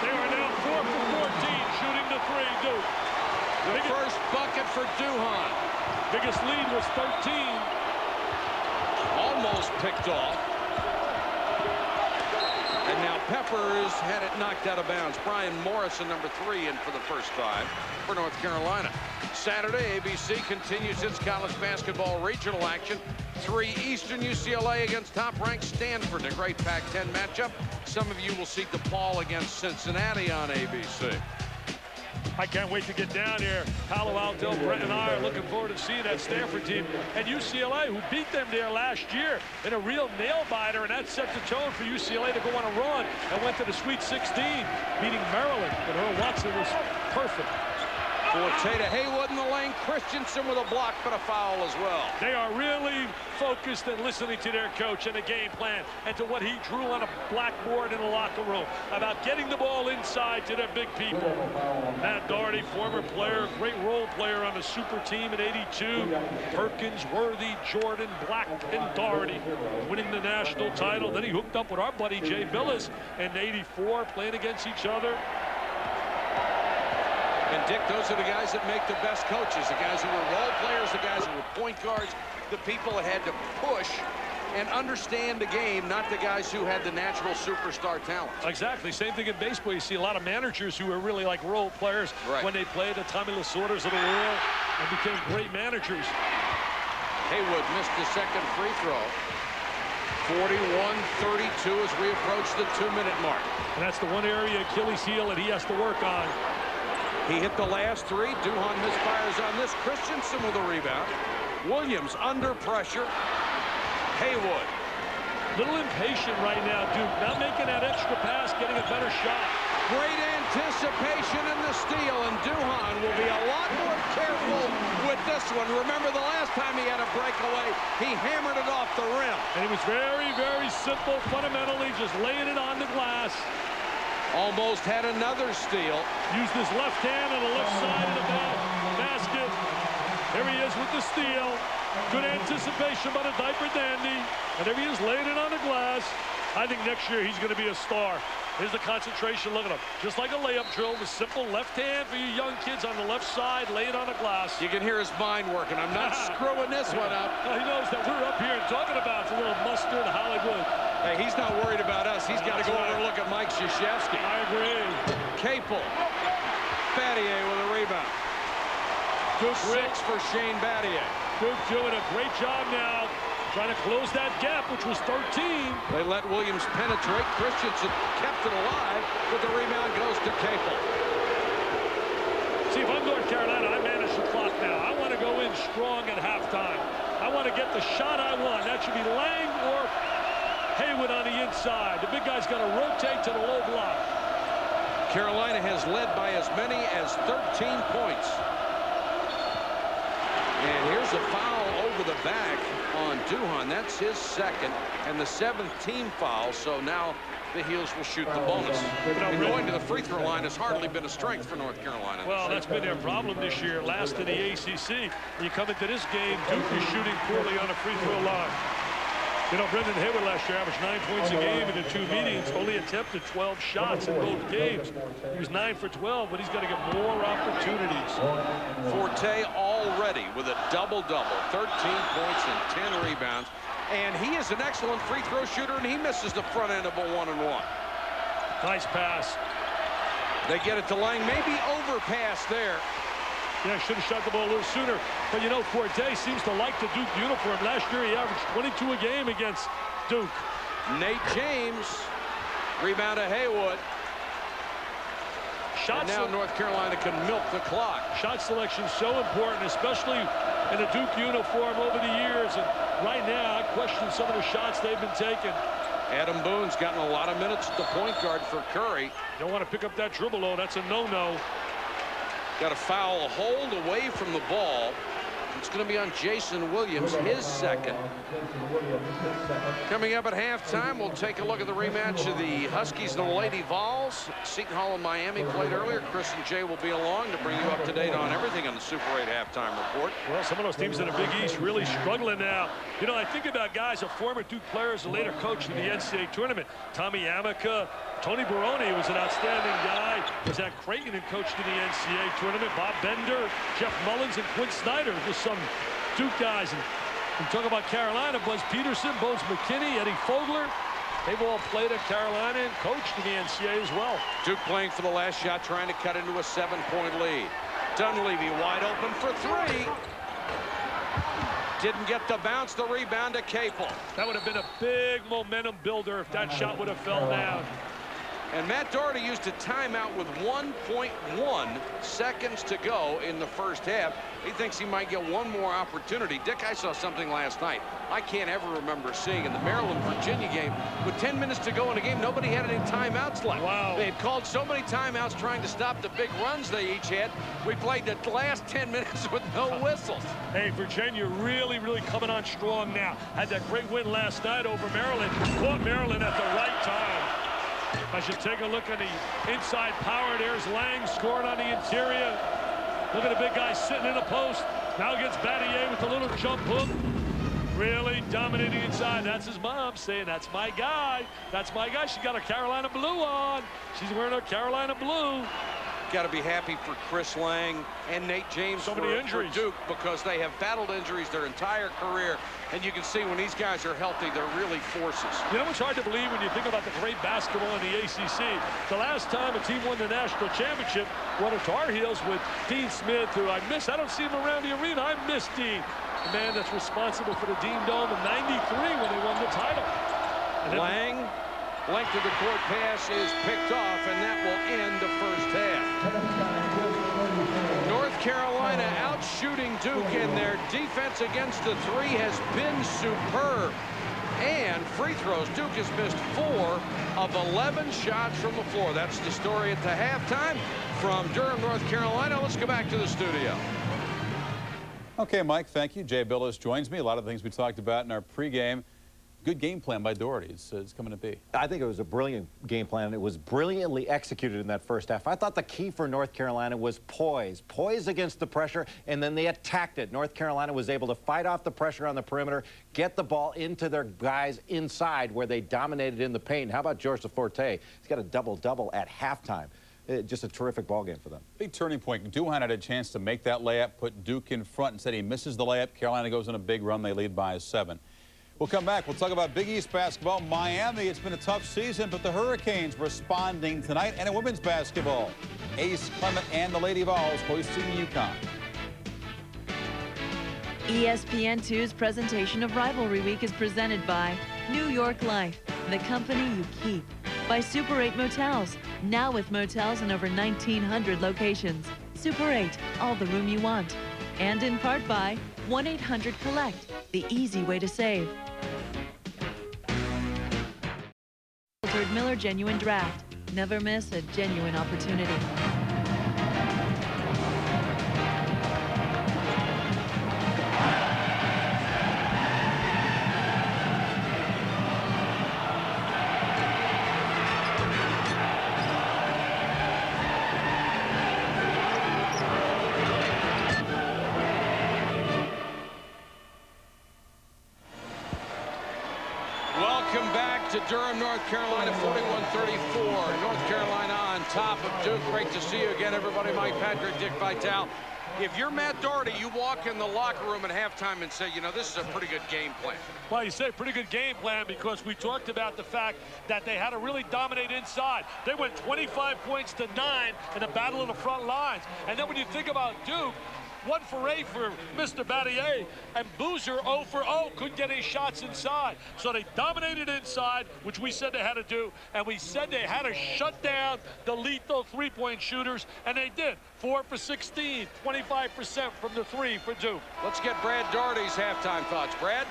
They are now 4 for 14 shooting the 3, Duke. The first bucket for Duhon. Biggest lead was 13. Almost picked off. And now Peppers had it knocked out of bounds. Brian Morrison, number 3, in for the first time for North Carolina. Saturday, ABC continues its college basketball regional action. 3 Eastern, UCLA against top-ranked Stanford. A great Pac-10 matchup. Some of you will see DePaul against Cincinnati on ABC. I can't wait to get down here. Palo Alto, Brett and I are looking forward to seeing that Stanford team. And UCLA, who beat them there last year in a real nail-biter, and that set the tone for UCLA to go on a run and went to the Sweet 16, beating Maryland. But Earl Watson was perfect. Forte to Haywood in the lane. Christensen with a block, but a foul as well. They are really focused and listening to their coach and the game plan and to what he drew on a blackboard in the locker room about getting the ball inside to their big people. Matt Doherty, former player, great role player on the super team in '82. Perkins, Worthy, Jordan, Black, and Doherty winning the national title. Then he hooked up with our buddy Jay Billis in '84, playing against each other. And Dick, those are the guys that make the best coaches, the guys who were role players, the guys who were point guards, the people that had to push and understand the game, not the guys who had the natural superstar talent. Exactly. Same thing in baseball. You see a lot of managers who are really like role players when they played the Tommy Lasordas of the world and became great managers. Haywood missed the second free throw. 41-32 as we approach the 2-minute mark. And that's the one area Achilles heel that he has to work on. He hit the last 3. Duhon misfires on this. Christensen with a rebound. Williams under pressure. Haywood. Little impatient right now, Duke. Not making that extra pass, getting a better shot. Great anticipation in the steal, and Duhon will be a lot more careful with this one. Remember the last time he had a breakaway, he hammered it off the rim. And it was very, very simple, fundamentally, just laying it on the glass. Almost had another steal. Used his left hand on the left side of the basket. Here he is with the steal. Good anticipation by the diaper dandy. And there he is laying it on the glass. I think next year he's going to be a star. Here's the concentration. Look at him. Just like a layup drill, the simple left hand for you young kids on the left side, lay it on the glass. You can hear his mind working. I'm not screwing this one up. Well, he knows that we're up here and talking about a little mustard Hollywood. Hey, he's not worried about us. He's got to go over and look at Mike Krzyzewski. I agree. Capel. Battier with a rebound. Duke 6 for Shane Battier. Duke doing a great job now, trying to close that gap, which was 13. They let Williams penetrate. Christensen kept it alive, but the rebound goes to Capel. See, if I'm North Carolina, I manage the clock now. I want to go in strong at halftime. I want to get the shot I want. That should be Lang or Haywood on the inside. The big guy's got to rotate to the low block. Carolina has led by as many as 13 points. And here's a foul over the back on Duhan. That's his second and the 7th team foul. So now the Heels will shoot the bonus. And going to the free throw line has hardly been a strength for North Carolina. Well, that's been their problem this year. Last in the ACC. When you come into this game, Duke is shooting poorly on the free throw line. You know, Brendan Haywood last year averaged 9 points a game in the 2 meetings, only attempted 12 shots in both games. He was 9 for 12, but he's got to get more opportunities. Forte already with a double-double, 13 points and 10 rebounds. And he is an excellent free throw shooter, and he misses the front end of a 1-and-1. Nice pass. They get it to Lang, maybe overpass there. Yeah, should have shot the ball a little sooner. But, you know, Forte seems to like the Duke uniform. Last year, he averaged 22 a game against Duke. Nate James, rebound to Haywood. And now North Carolina can milk the clock. Shot selection so important, especially in a Duke uniform over the years. And right now, I question some of the shots they've been taking. Adam Boone's gotten a lot of minutes at the point guard for Curry. Don't want to pick up that dribble, though. That's a no-no. Got a foul, a hold away from the ball. It's going to be on Jason Williams, his second. Coming up at halftime, we'll take a look at the rematch of the Huskies and the Lady Vols. Seton Hall and Miami played earlier. Chris and Jay will be along to bring you up to date on everything on the Super 8 halftime report. Well, some of those teams in the Big East really struggling now. You know, I think about guys, a former Duke player, a later coach in the NCAA tournament. Tommy Amica, Tony Baroni was an outstanding guy. Was at Creighton and coached in the NCAA tournament. Bob Bender, Jeff Mullins, and Quinn Snyder. Just some Duke guys. And we talk about Carolina, Buzz Peterson, Bones McKinney, Eddie Fogler. They've all played at Carolina and coached in the NCAA as well. Duke playing for the last shot, trying to cut into a 7-point lead. Dunleavy wide open for 3. Didn't get the bounce, the rebound to Capel. That would have been a big momentum builder if that shot would have fell down. And Matt Doherty used a timeout with 1.1 seconds to go in the first half. He thinks he might get one more opportunity. Dick, I saw something last night I can't ever remember seeing in the Maryland-Virginia game. With 10 minutes to go in the game, nobody had any timeouts left. Wow. They've called so many timeouts trying to stop the big runs they each had. We played the last 10 minutes with no whistles. Hey, Virginia really coming on strong now. Had that great win last night over Maryland. Caught Maryland at the right time. I should take a look at the inside power. There's Lang scoring on the interior. Look at the big guy sitting in a post. Now gets Battier with a little jump hook. Really dominating inside. That's his mom saying, that's my guy. That's my guy. She's got a Carolina blue on. She's wearing a Carolina blue. Got to be happy for Chris Lang and Nate James so many injuries. For Duke, because they have battled injuries their entire career. And you can see when these guys are healthy, they're really forces. You know what's hard to believe when you think about the great basketball in the ACC? The last time a team won the national championship were the Tar Heels with Dean Smith, who I miss. I don't see him around the arena. I miss Dean, the man that's responsible for the Dean Dome in '93 when they won the title. Lang, length of the court pass is picked off, and that will end the first half. North Carolina out shooting Duke, and their defense against the 3 has been superb. And free throws, Duke has missed 4 of 11 shots from the floor. That's the story at the halftime from Durham, North Carolina. Let's go back to the studio. Okay, Mike, thank you. Jay Billis joins me. A lot of things we talked about in our pregame. Good game plan by Doherty. It's coming to be. I think it was a brilliant game plan. It was brilliantly executed in that first half. I thought the key for North Carolina was poise. Poise against the pressure, and then they attacked it. North Carolina was able to fight off the pressure on the perimeter, get the ball into their guys inside where they dominated in the paint. How about Joseph Forte? He's got a double-double at halftime. Just a terrific ball game for them. Big turning point. Duhan had a chance to make that layup, put Duke in front. Instead, he misses the layup. Carolina goes on a big run. They lead by 7. We'll come back. We'll talk about Big East basketball. Miami, it's been a tough season, but the Hurricanes responding tonight. And in women's basketball, Ace Clement and the Lady Vols hosting UConn. ESPN2's presentation of Rivalry Week is presented by New York Life, the company you keep. By Super 8 Motels, now with motels in over 1,900 locations. Super 8, all the room you want. And in part by 1-800-COLLECT, the easy way to save. Filtered Miller Genuine Draft. Never miss a genuine opportunity. Welcome back to Durham, North Carolina, 41-34. North Carolina on top of Duke. Great to see you again, everybody. Mike Patrick, Dick Vitale. If you're Matt Doherty, you walk in the locker room at halftime and say, you know, this is a pretty good game plan. Well, you say pretty good game plan because we talked about the fact that they had to really dominate inside. They went 25 points to 9 in the battle of the front lines. And then when you think about Duke, 1 for 8 for Mr. Battier, and Boozer 0 for 0, couldn't get any shots inside. So they dominated inside, which we said they had to do, and we said they had to shut down the lethal three-point shooters, and they did. 4 for 16, 25% from the 3 for Duke. Let's get Brad Doherty's halftime thoughts. Brad?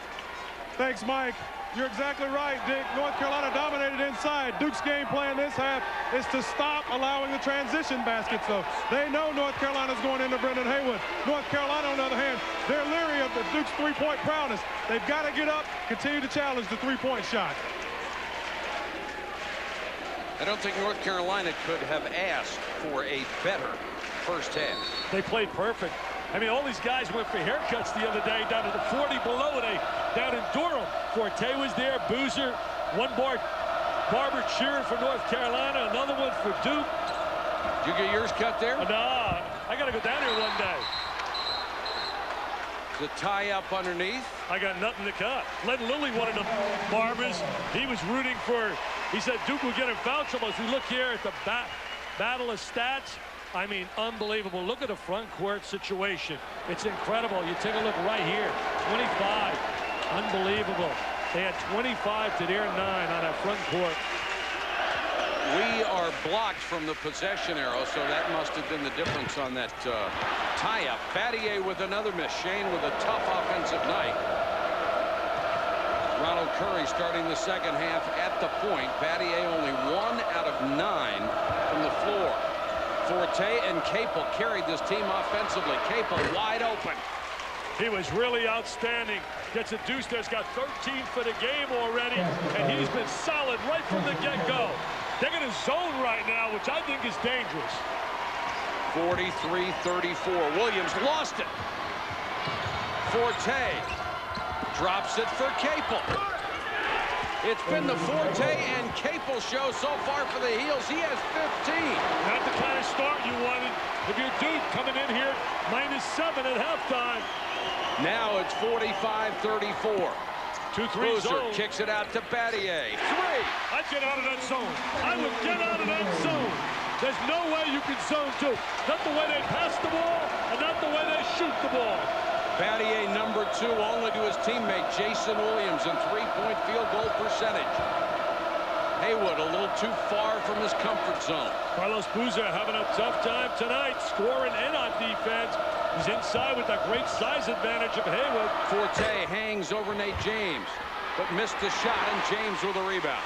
Thanks, Mike. You're exactly right, Dick. North Carolina dominated inside. Duke's game plan this half is to stop allowing the transition baskets, though. They know North Carolina's going into Brendan Haywood. North Carolina, on the other hand, they're leery of the Duke's three-point prowess. They've got to get up, continue to challenge the three-point shot. I don't think North Carolina could have asked for a better first half. They played perfect. I mean, all these guys went for haircuts the other day down to the 40 below it, down in Durham. Forte was there, Boozer, one barber cheering for North Carolina, another one for Duke. Did you get yours cut there? Nah, I got to go down here one day. The tie up underneath. I got nothing to cut. Len Lilly, one of the barbers, he was rooting for, he said Duke will get in foul trouble. As we look here at the battle of stats, I mean, unbelievable. Look at the front court situation. It's incredible. You take a look right here. 25. Unbelievable. They had 25 to their 9 on that front court. We are blocked from the possession arrow, so that must have been the difference on that tie-up. Battier with another miss. Shane with a tough offensive night. Ronald Curry starting the second half at the point. Battier only 1 out of 9 from the floor. Forte and Capel carried this team offensively. Capel wide open. He was really outstanding. Gets a deuce there. He's got 13 for the game already, and he's been solid right from the get-go. They're going to zone right now, which I think is dangerous. 43-34. Williams lost it. Forte drops it for Capel. It's been the Forte and Capel show so far for the Heels. He has 15. Not the kind of start you wanted if you're Duke coming in here -7 at halftime. Now it's 45-34. 2-3 zone. Kicks it out to Battier. 3. I'd get out of that zone. I would get out of that zone. There's no way you can zone 2. Not the way they pass the ball and not the way they shoot the ball. Battier number 2 only to his teammate Jason Williams in three-point field goal percentage. Haywood a little too far from his comfort zone. Carlos Boozer having a tough time tonight, scoring in on defense. He's inside with that great size advantage of Haywood. Forte hangs over Nate James, but missed the shot, and James with a rebound.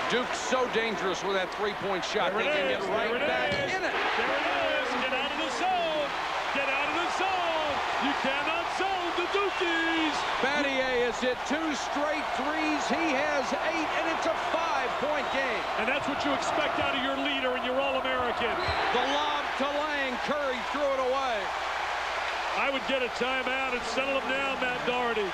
Duke's so dangerous with that three-point shot. They can get right back in it. There it is. Get out of the zone. Get out of the zone. You cannot zone the Dukies. Battier has hit 2 straight threes. He has 8, and it's a 5-point game. And that's what you expect out of your leader and your All-American. The lob to Lang. Curry threw it away. I would get a timeout and settle him down, Matt Doherty.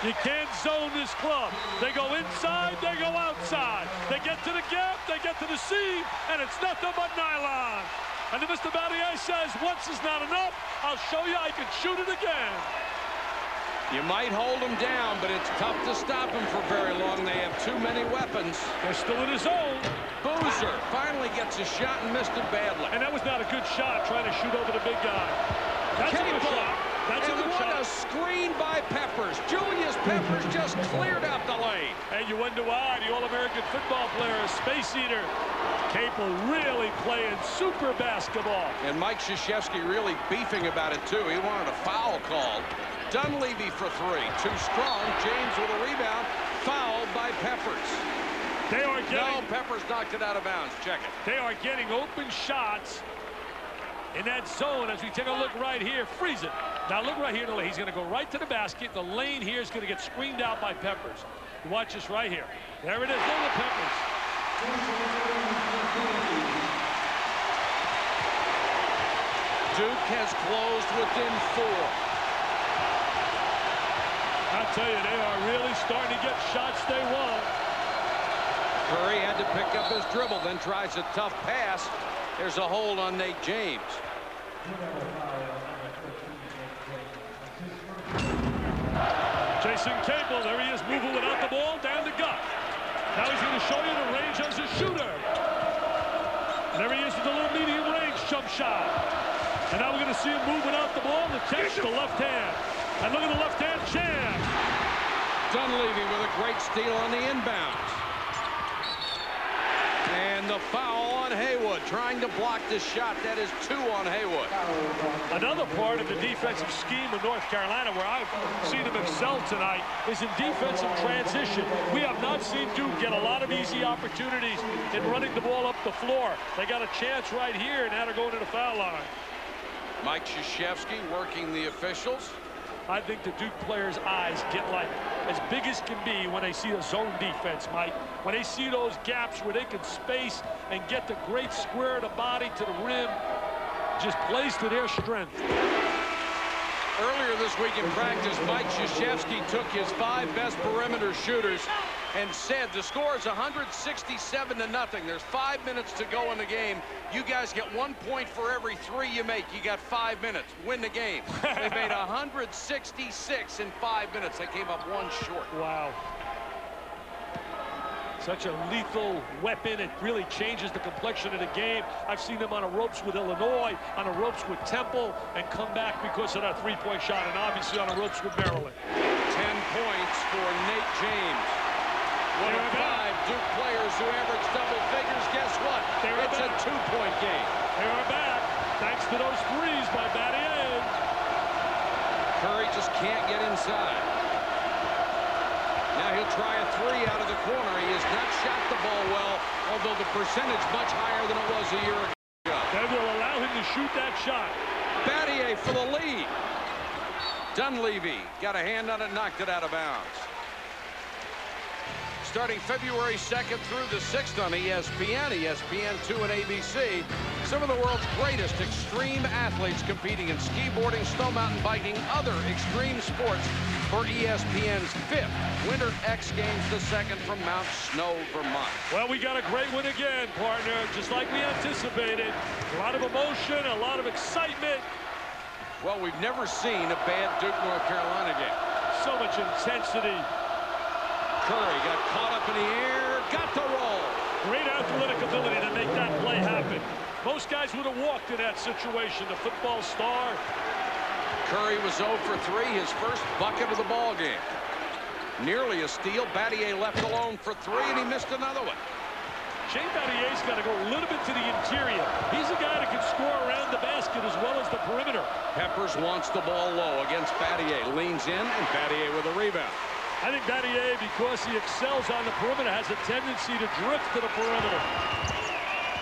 You can't zone this club. They go inside, they go outside. They get to the gap, they get to the seam, and it's nothing but nylon. And then Mr. Battier says, once is not enough, I'll show you I can shoot it again. You might hold him down, but it's tough to stop him for very long. They have too many weapons. They're still in his zone. Boozer finally gets a shot and missed it badly. And that was not a good shot, trying to shoot over the big guy. That's a good Cable. shot. That's a And good what shot. a screen by Peppers. Julius Peppers just cleared out the lane. And you wonder why the All-American football player, Space Eater, Capel really playing super basketball. And Mike Krzyzewski really beefing about it, too. He wanted a foul called. Dunleavy for three. Too strong. James with a rebound. Fouled by Peppers. They are getting... No, Peppers knocked it out of bounds. Check it. They are getting open shots in that zone as we take a look right here. Freeze it. Now look right here. He's going to go right to the basket. The lane here is going to get screened out by Peppers. Watch this right here. There it is. Look at Peppers. Duke has closed within 4. I tell you, they are really starting to get shots they want. Curry had to pick up his dribble, then tries a tough pass. There's a hold on Nate James. Jason Capel, there he is, moving without the ball, down the gut. Now he's going to show you the range as a shooter. And there he is with the little medium range jump shot. And now we're going to see him move without the ball. The catch, the left hand. And look at the left hand jam. Dunleavy with a great steal on the inbounds. And the foul on Haywood, trying to block the shot. That is 2 on Haywood. Another part of the defensive scheme of North Carolina where I've seen them excel tonight is in defensive transition. We have not seen Duke get a lot of easy opportunities in running the ball up the floor. They got a chance right here, and now they're going to the foul line. Mike Krzyzewski working the officials. I think the Duke players' eyes get like as big as can be when they see a zone defense, Mike. When they see those gaps where they can space and get the great square of the body to the rim, just plays to their strength. Earlier this week in practice, Mike Krzyzewski took his 5 best perimeter shooters and said the score is 167-0. There's 5 minutes to go in the game. You guys get 1 point for every 3 you make. You got 5 minutes. Win the game. They made 166 in 5 minutes. They came up 1 short. Wow. Such a lethal weapon. It really changes the complexion of the game. I've seen them on the ropes with Illinois, on the ropes with Temple, and come back because of that 3-point shot, and obviously on the ropes with Maryland. 10 points for Nate James. One of 5 Duke players who average double figures. Guess what? It's a 2-point game. They are back, thanks to those threes by Battier. Curry just can't get inside. Now he'll try a 3 out of the corner. He has not shot the ball well, although the percentage much higher than it was a year ago. That will allow him to shoot that shot. Battier for the lead. Dunleavy got a hand on it, knocked it out of bounds. Starting February 2nd through the 6th on ESPN, ESPN2 and ABC, some of the world's greatest extreme athletes competing in ski boarding, snow mountain biking, other extreme sports for ESPN's 5th Winter X Games, the 2nd from Mount Snow, Vermont. Well, we got a great one again, partner, just like we anticipated. A lot of emotion, a lot of excitement. Well, we've never seen a bad Duke North Carolina game. So much intensity. Curry got caught up in the air, got the roll. Great athletic ability to make that play happen. Most guys would have walked in that situation. The football star. Curry was 0 for 3, his first bucket of the ball game. Nearly a steal. Battier left alone for 3, and he missed another one. Shane Battier's got to go a little bit to the interior. He's a guy that can score around the basket as well as the perimeter. Peppers wants the ball low against Battier. Leans in, and Battier with a rebound. I think Battier, because he excels on the perimeter, has a tendency to drift to the perimeter.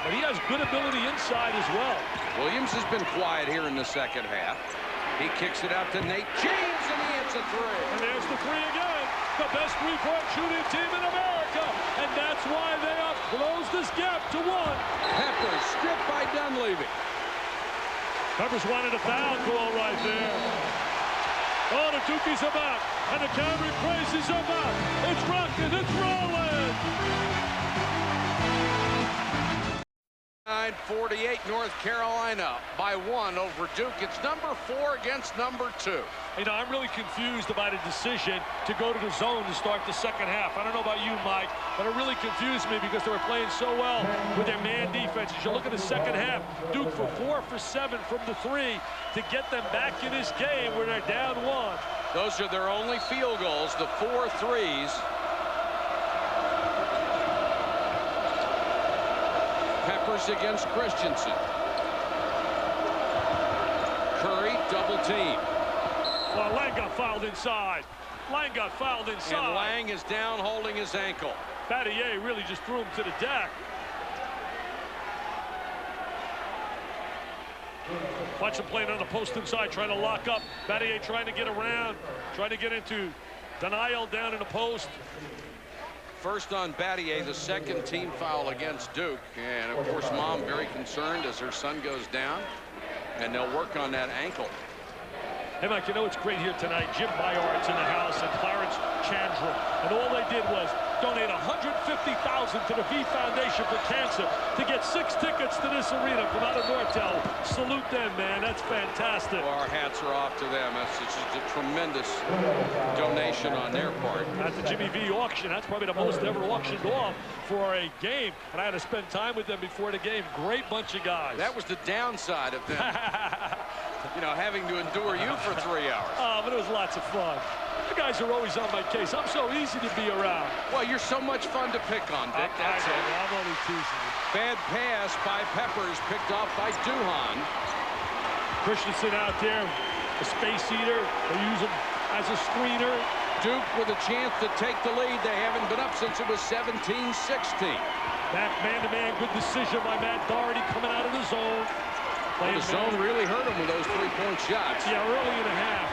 But he has good ability inside as well. Williams has been quiet here in the second half. He kicks it out to Nate James, and he hits a 3. And there's the 3 again. The best 3-point shooting team in America. And that's why they have closed this gap to 1. Peppers stripped by Dunleavy. Peppers wanted a foul call right there. Oh, the Dukies are back. And the Camry Crazies are back. It's rocking, it's rolling. 9:48, North Carolina by 1 over Duke. It's number 4 against number 2. You know, I'm really confused about a decision to go to the zone to start the second half. I don't know about you, Mike, but it really confused me because they were playing so well with their man defense. defense. As you look at the second half, Duke for 4 for 7 from the 3 to get them back in this game where they're down 1. Those are their only field goals, the 4 threes. Peppers against Christensen. Curry double team. Well, Lang got fouled inside. Lang got fouled inside. And Lang is down holding his ankle. Battier really just threw him to the deck. Watch him playing on the post inside, trying to lock up. Battier trying to get around, trying to get into denial down in the post. First on Battier, the second team foul against Duke. And, of course, Mom very concerned as her son goes down. And they'll work on that ankle. Hey, Mike, you know it's great here tonight. Jim Bayard's in the house and Clarence Chandra. And all they did was donate $150,000 to the V Foundation for Cancer to get 6 tickets to this arena from out of Nortel. Salute them, man. That's fantastic. Well, our hats are off to them. That's just a tremendous donation on their part. At the Jimmy V auction, that's probably the most ever auctioned off for a game. And I had to spend time with them before the game. Great bunch of guys. That was the downside of them. You know, having to endure you for 3 hours. Oh, but it was lots of fun. You guys are always on my case. I'm so easy to be around. Well, you're so much fun to pick on, Dick. That's it. I'm only teasing you. Bad pass by Peppers, picked off by Duhan. Christensen out there, a space eater. They use him as a screener. Duke with a chance to take the lead. They haven't been up since it was 17-16. Back man-to-man, good decision by Matt Doherty coming out of the zone. Well, the zone really hurt him with those 3-point shots. Yeah, early in the half.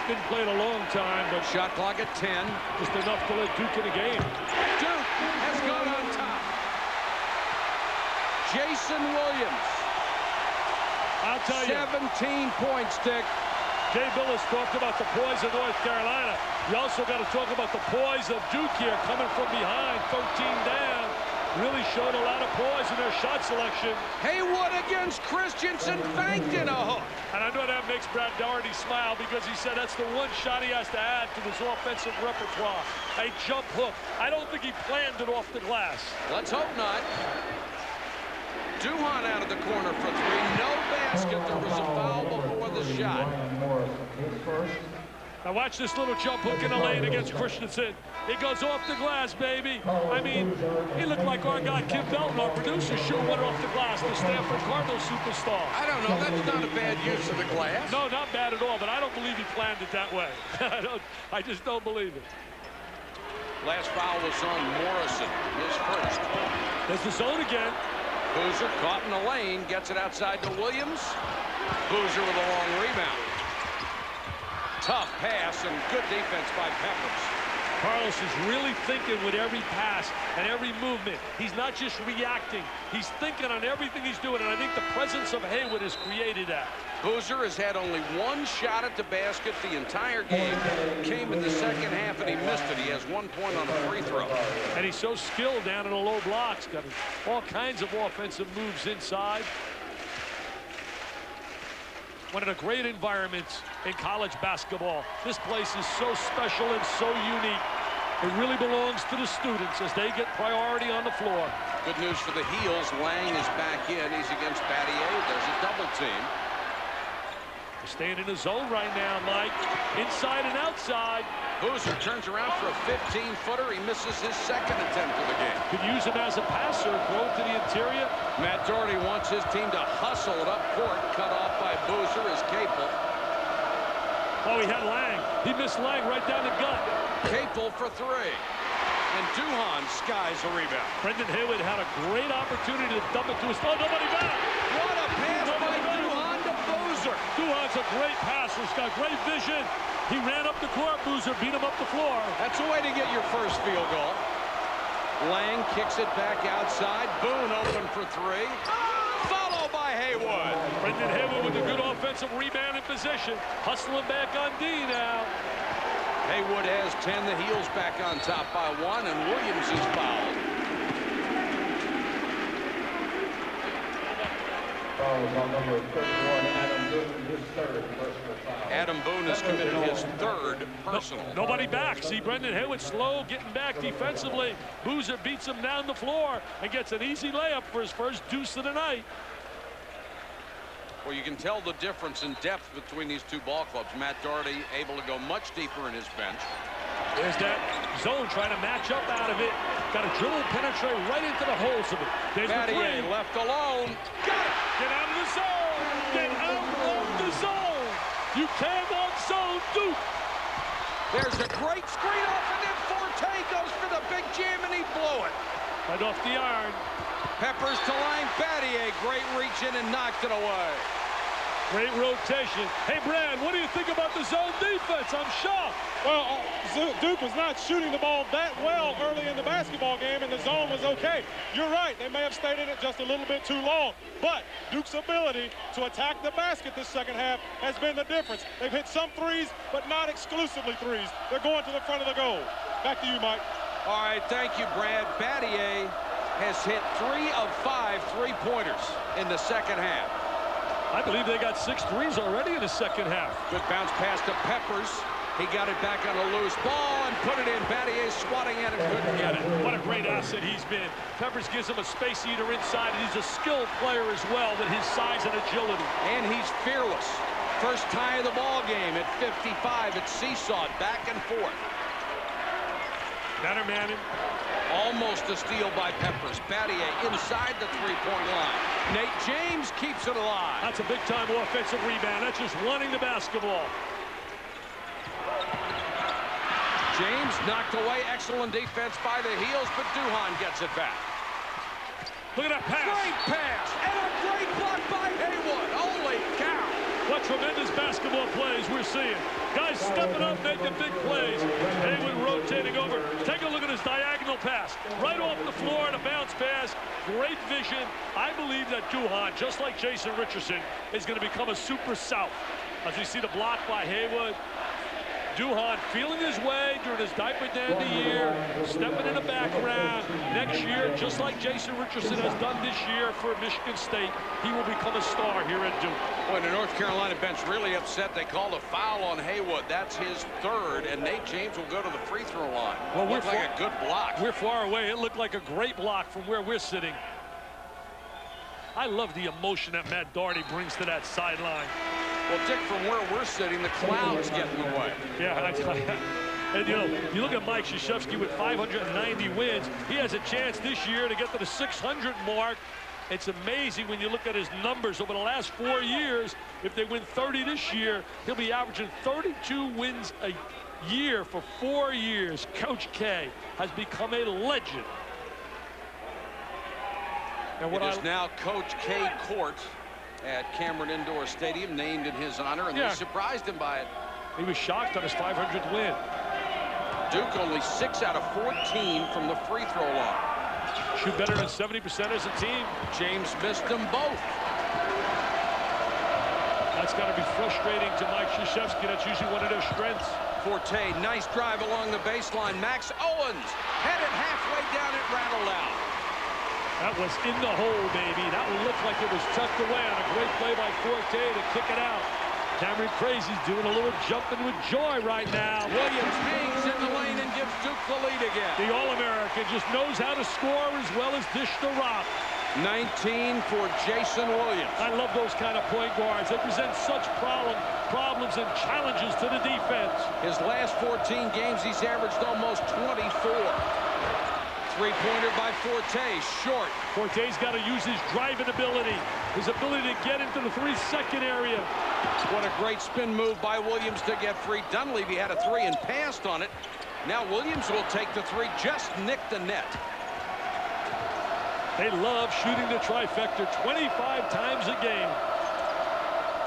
Didn't play in a long time, but shot clock at 10. Just enough to let Duke in the game. Duke has gone on top. Jason Williams. I'll tell you. 17 points, Dick. Jay Billis talked about the poise of North Carolina. You also got to talk about the poise of Duke here, coming from behind, 13 down. Really showed a lot of poise in their shot selection. Haywood against Christensen, banked in a hook. And I know that makes Brad Doherty smile because he said that's the one shot he has to add to his offensive repertoire. A jump hook. I don't think he planned it off the glass. Let's hope not. Duhan out of the corner for 3. No basket. There was a foul before the shot. Now watch this little jump hook in the lane against Christensen. It goes off the glass, baby. I mean, he looked like our guy Kim Belton, our producer, sure went off the glass. The Stanford Cardinal superstar. I don't know. That's not a bad use of the glass. No, not bad at all, but I don't believe he planned it that way. I just don't believe it. Last foul was on Morrison, his first. There's the zone again. Boozer caught in the lane, gets it outside to Williams. Boozer with a long rebound. Tough pass and good defense by Peppers. Carlos is really thinking with every pass and every movement. He's not just reacting. He's thinking on everything he's doing, and I think the presence of Haywood has created that. Boozer has had only 1 shot at the basket the entire game. Came in the second half, and he missed it. He has 1 point on a free throw. And he's so skilled down in the low blocks. Got all kinds of offensive moves inside. One of the great environments in college basketball. This place is so special and so unique. It really belongs to the students as they get priority on the floor. Good news for the Heels. Lang is back in. He's against Battier. There's a double team. They're staying in the zone right now, Mike. Inside and outside. Boozer turns around for a 15-footer. He misses his second attempt of the game. Could use him as a passer, throw it to the interior. Matt Doherty wants his team to hustle it up court. Cut off by Boozer is Capel. Oh, he had Lang. He missed Lang right down the gut. Capel for 3. And Duhan skies a rebound. Brendan Haywood had a great opportunity to dump it to his... Oh, nobody back! What a pass by Duhan to Boozer. Duhan's a great passer. He's got great vision. He ran up the court. Boozer beat him up the floor. That's a way to get your first field goal. Lang kicks it back outside. Boone open for 3. Followed by Haywood. Brendan Haywood with a good offensive rebound in position. Hustling back on D now. Haywood has 10. The Heels back on top by 1, and Williams is fouled. Adam Boone has committed his third personal. Nobody back. See Brendan Haywood slow getting back defensively. Boozer beats him down the floor and gets an easy layup for his first deuce of the night. Well, you can tell the difference in depth between these two ball clubs. Matt Doherty able to go much deeper in his bench. There's that zone trying to match up out of it. Got to dribble and penetrate right into the holes of it. There's Battier left alone. Got it. Get out of the zone. Get out of the zone. You cannot zone Duke. There's a great screen off, and then Forte goes for the big jam, and he blew it. Right off the iron. Peppers to line. Battier, great reach in and knocked it away. Great rotation. Hey, Brad, what do you think about the zone defense? I'm shocked. Well, Duke was not shooting the ball that well early in the basketball game, and the zone was okay. You're right. They may have stayed in it just a little bit too long. But Duke's ability to attack the basket this second half has been the difference. They've hit some threes, but not exclusively threes. They're going to the front of the goal. Back to you, Mike. All right, thank you, Brad. Battier has hit 3 of 5 3-pointers in the second half. I believe they got 6 threes already in the second half. Good bounce pass to Peppers. He got it back on a loose ball and put it in. Battier swatting at it, couldn't get it. What a great asset he's been. Peppers gives him a space eater inside, and he's a skilled player as well with his size and agility. And he's fearless. First tie of the ball game at 55. It's seesawed back and forth. Better Manning. Almost a steal by Peppers. Battier inside the three-point line. Nate James keeps it alive. That's a big-time offensive rebound. That's just running the basketball. James knocked away. Excellent defense by the heels, but Duhon gets it back. Look at that pass. Great pass. And a great block by Haywood. Holy cow. What tremendous basketball plays we're seeing. Guys stepping up, making big plays. Haywood rotating over. Take a look at his diagonal pass. Right off the floor and a bounce pass. Great vision. I believe that Duhon, just like Jason Richardson, is going to become a super south. As we see the block by Haywood. Duhon feeling his way during his diaper dandy year, stepping in the background. Next year, just like Jason Richardson has done this year for Michigan State, he will become a star here at Duke. When the North Carolina bench really upset, they called a foul on Haywood. That's his third, and Nate James will go to the free throw line. Well, looked like a good block. We're far away. It looked like a great block from where we're sitting. I love the emotion that Matt Doherty brings to that sideline. Well, Dick, from where we're sitting, the clouds get in the way. Yeah, and you know, you look at Mike Krzyzewski with 590 wins. He has a chance this year to get to the 600 mark. It's amazing when you look at his numbers over the last 4 years. If they win 30 this year, he'll be averaging 32 wins a year for 4 years. Coach K has become a legend. And what is now Coach K Court at Cameron Indoor Stadium, named in his honor, and they surprised him by it. He was shocked on his 500th win. Duke only 6 out of 14 from the free throw line. Shoot better than 70% as a team. James missed them both. That's got to be frustrating to Mike Krzyzewski. That's usually one of their strengths. Forte, nice drive along the baseline. Max Owens had it halfway down, it rattled out. That was in the hole, baby. That one looked like it was tucked away on a great play by Forte to kick it out. Cameron Crazy's doing a little jumping with joy right now. Williams hangs in the lane and gives Duke the lead again. The All-American just knows how to score as well as dish the rock. 19 for Jason Williams. I love those kind of point guards. They present such problems and challenges to the defense. His last 14 games, he's averaged almost 24. Three-pointer by Forte, short. Forte's got to use his driving ability, his ability to get into the 3-second area. What a great spin move by Williams to get free. Dunleavy had a 3 and passed on it. Now Williams will take the 3, just nicked the net. They love shooting the trifecta 25 times a game.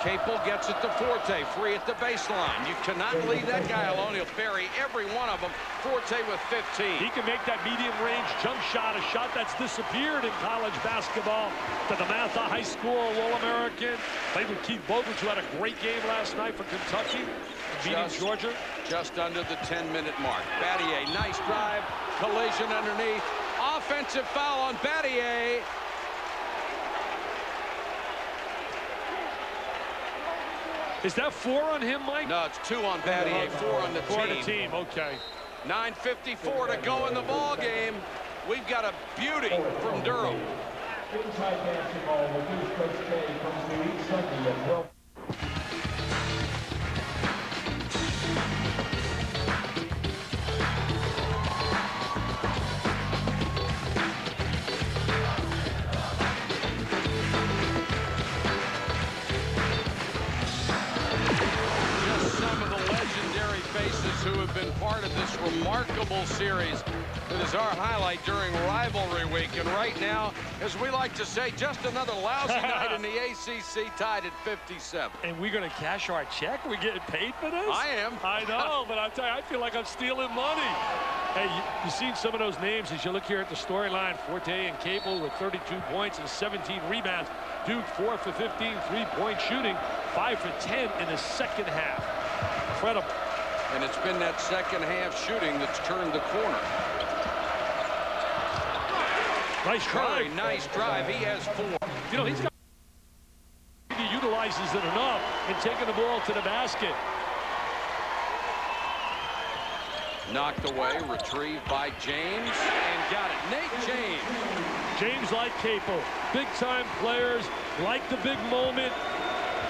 Capel gets it to Forte, free at the baseline. You cannot leave that guy alone. He'll bury every one of them. Forte with 15. He can make that medium-range jump shot, a shot that's disappeared in college basketball. To the Matha High School All-American. Played with Keith Bogert, who had a great game last night for Kentucky, beating Georgia. Just under the 10-minute mark. Battier, nice drive, collision underneath. Offensive foul on Battier. Is that 4 on him, Mike? No, it's 2 on Battier, 4 on the team. 4 on the team, okay. 9:54 to go in the ball game. We've got a beauty from Durham. Inside basketball, the News Coach K comes to each Sunday at 12. Who have been part of this remarkable series that is our highlight during rivalry week. And right now, as we like to say, just another lousy night in the ACC, tied at 57. And we're going to cash our check? We're getting paid for this? I am. I know, but I tell you, I feel like I'm stealing money. Hey, you've seen some of those names as you look here at the storyline. Forte and Cable with 32 points and 17 rebounds. Duke 4 for 15 3-point shooting, 5 for 10 in the second half. Incredible. And it's been that second half shooting that's turned the corner. Nice Curry, drive. nice drive. He has 4. You know, he's got he utilizes it enough in taking the ball to the basket. Knocked away, retrieved by James, and got it. Nate James. James, like Capel, big-time players, like the big moment.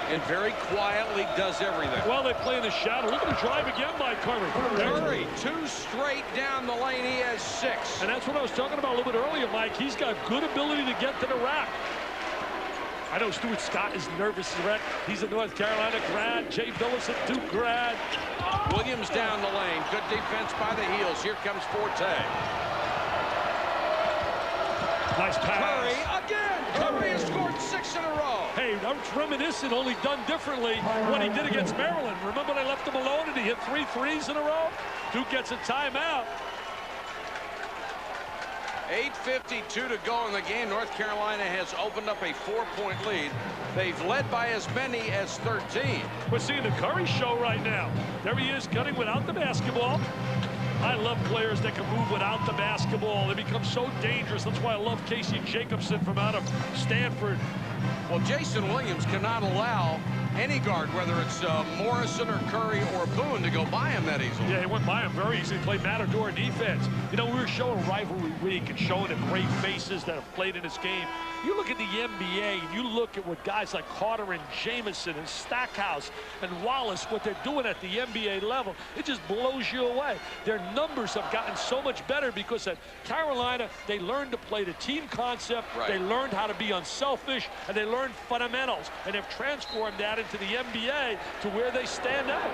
And very quietly does everything. Well, they play in the shadow. Look at the drive again by Curry. Curry, 2 straight down the lane. He has 6. And that's what I was talking about a little bit earlier, Mike. He's got good ability to get to the rack. I know Stuart Scott is nervous as a wreck. He's a North Carolina grad. Jay Billis, a Duke grad. Williams down the lane. Good defense by the heels. Here comes Forte. Nice pass. Curry again. Curry has scored 6 in a row. Hey, I'm reminiscent, only done differently, what he did against Maryland. Remember they left him alone and he hit 3 threes in a row? Duke gets a timeout. 8:52 to go in the game. North Carolina has opened up a 4-point lead. They've led by as many as 13. We're seeing the Curry show right now. There he is, cutting without the basketball. I love players that can move without the basketball. They become so dangerous. That's why I love Casey Jacobson from out of Stanford. Well, Jason Williams cannot allow any guard, whether it's Morrison or Curry or Boone, to go by him that easily. Yeah, he went by him very easily. Played Matador defense. You know, we were showing rivalry week and showing the great faces that have played in this game. You look at the NBA and you look at what guys like Carter and Jamison and Stackhouse and Wallace, what they're doing at the NBA level, it just blows you away. Their numbers have gotten so much better because at Carolina, they learned to play the team concept, right. They learned how to be unselfish, and they learned fundamentals, and have transformed that into the NBA to where they stand out.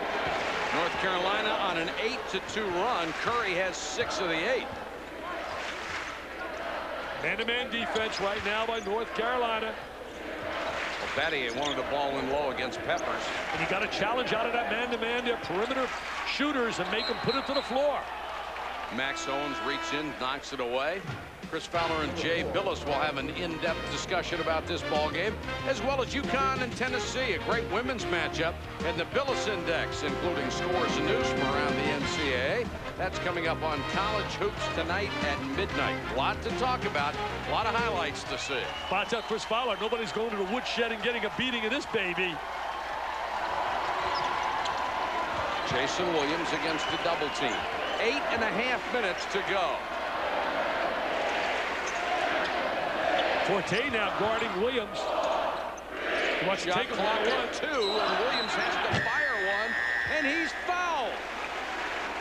North Carolina on an 8-2 run. Curry has 6 of the 8. Man-to-man defense right now by North Carolina. Well, Battier wanted the ball in low against Peppers. And you got to challenge out of that man-to-man, their perimeter shooters, and make them put it to the floor. Max Owens reaches in, knocks it away. Chris Fowler and Jay Billis will have an in-depth discussion about this ball game, as well as UConn and Tennessee, a great women's matchup, and the Billis Index, including scores and news from around the NCAA. That's coming up on College Hoops tonight at midnight. A lot to talk about, a lot of highlights to see. But I tell Chris Fowler, nobody's going to the woodshed and getting a beating of this baby. Jason Williams against the double team. 8.5 minutes to go. Forte now guarding Williams. He wants to take him Clock on at 2, and Williams has to fire one, and he's fouled.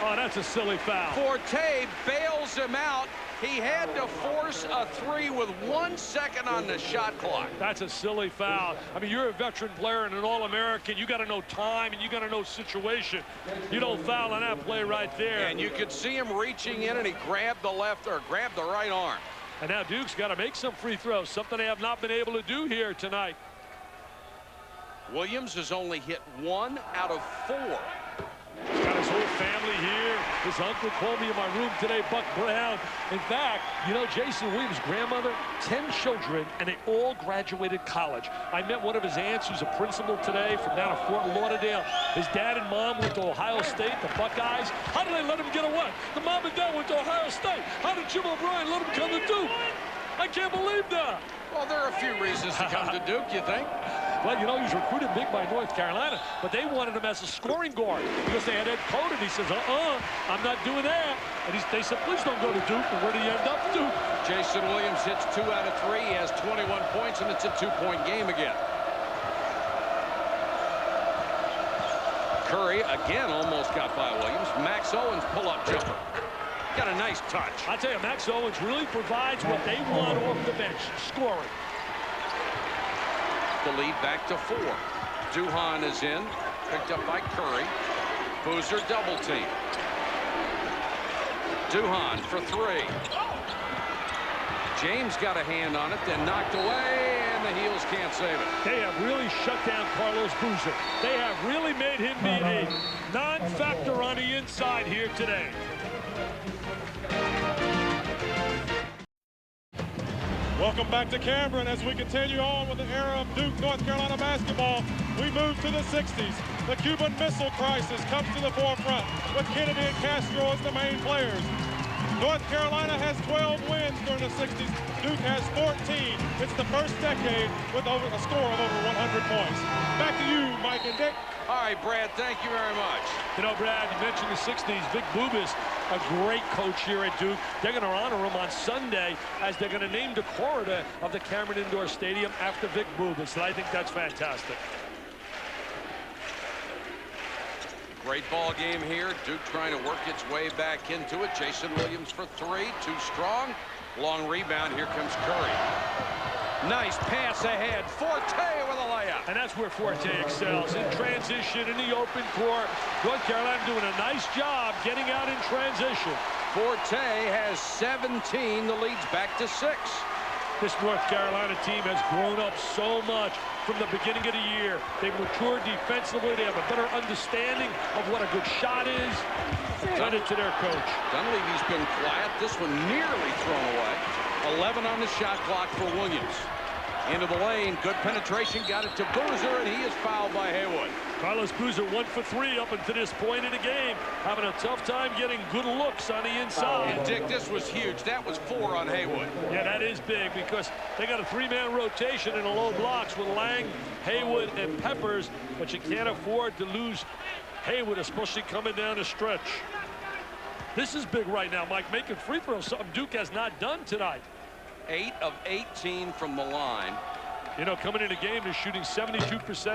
Oh, that's a silly foul. Forte bails him out. He had to force a 3 with 1 second on the shot clock. That's a silly foul. I mean, you're a veteran player and an All-American. You got to know time and you got to know situation. You don't foul on that play right there. And you could see him reaching in, and he grabbed the left or grabbed the right arm. And now Duke's got to make some free throws, something they have not been able to do here tonight. Williams has only hit 1 out of 4. He's got his whole family here. His uncle called me in my room today, Buck Brown. In fact, you know, Jason Williams' grandmother, 10 children, and they all graduated college. I met one of his aunts who's a principal today from down at Fort Lauderdale. His dad and mom went to Ohio State, the Buckeyes. How did they let him get away? The mom and dad went to Ohio State. How did Jim O'Brien let him come to Duke? I can't believe that. Well, there are a few reasons to come to Duke, you think? Well, you know, he was recruited big by North Carolina, but they wanted him as a scoring guard because they had Ed Code, and he says, I'm not doing that. And they said, please don't go to Duke. And where did he end up? Duke. Jason Williams hits 2 out of 3. He has 21 points, and it's a 2-point game again. Curry again almost got by Williams. Max Owens pull-up jumper. Got a nice touch. I tell you, Max Owens really provides what they want off the bench, scoring. The lead back to 4. Duhan is in, picked up by Curry. Boozer double team. Duhan for 3. James got a hand on it, then knocked away, and the heels can't save it. They have really shut down Carlos Boozer. They have really made him be a non-factor on the inside here today. Welcome back to Cameron as we continue on with the era of Duke, North Carolina basketball. We move to the 60s. The Cuban Missile Crisis comes to the forefront with Kennedy and Castro as the main players. North Carolina has 12 wins during the 60s. Duke has 14. It's the first decade with a score of over 100 points. Back to you, Mike and Dick. All right, Brad, thank you very much. You know, Brad, you mentioned the 60s. Vic Bubas, a great coach here at Duke. They're going to honor him on Sunday as they're going to name the corridor of the Cameron Indoor Stadium after Vic Bubas. And I think that's fantastic. Great ball game here. Duke trying to work its way back into it. Jason Williams for 3. Too strong. Long rebound. Here comes Curry. Nice pass ahead. Forte with a layup. And that's where Forte excels. In transition, in the open court. North Carolina doing a nice job getting out in transition. Forte has 17. The lead's back to 6. This North Carolina team has grown up so much from the beginning of the year. They've matured defensively. They have a better understanding of what a good shot is. Credit to their coach. Dunleavy's been quiet. This one nearly thrown away. 11 on the shot clock for Williams. Into the lane. Good penetration. Got it to Boozer, and he is fouled by Haywood. Carlos Boozer 1 for 3 up until this point in the game. Having a tough time getting good looks on the inside. And Dick, this was huge. That was 4 on Haywood. Yeah, that is big because they got a 3-man rotation in the low blocks with Lang, Haywood, and Peppers. But you can't afford to lose Haywood, especially coming down the stretch. This is big right now, Mike, making free throws, something Duke has not done tonight. 8 of 18 from the line. You know, coming in the game, they're shooting 72%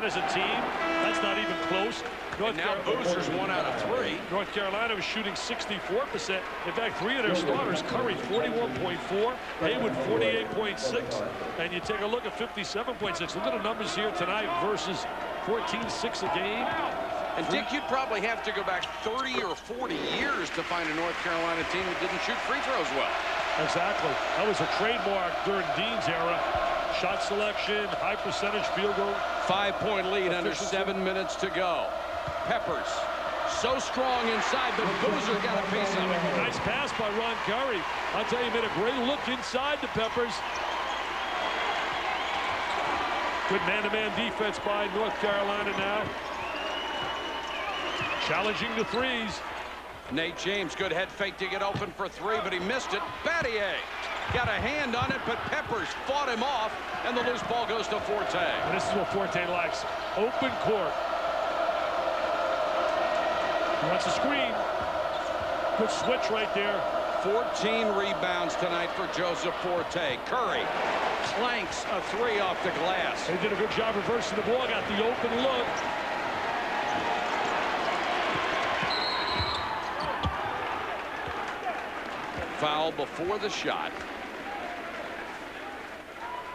as a team. That's not even close. Now Boozer's 1 out of 3. North Carolina was shooting 64%. In fact, 3 of their starters, Curry 41.4, Haywood 48.6, and you take a look at 57.6. Look at the numbers here tonight versus 14-6 a game. And Dick, you'd probably have to go back 30 or 40 years to find a North Carolina team that didn't shoot free throws well. Exactly. That was a trademark during Dean's era. Shot selection, high percentage field goal. 5-point lead under 7 minutes to go. Peppers so strong inside, but Boozer got a piece of it. Nice pass by Ron Curry. I'll tell you, he made a great look inside the Peppers. Good man-to-man defense by North Carolina now. Challenging the threes. Nate James, good head fake to get open for 3, but he missed it. Battier got a hand on it, but Peppers fought him off, and the loose ball goes to Forte. And this is what Forte likes. Open court. He wants a screen. Good switch right there. 14 rebounds tonight for Joseph Forte. Curry clanks a 3 off the glass. They did a good job reversing the ball, got the open look. Foul before the shot.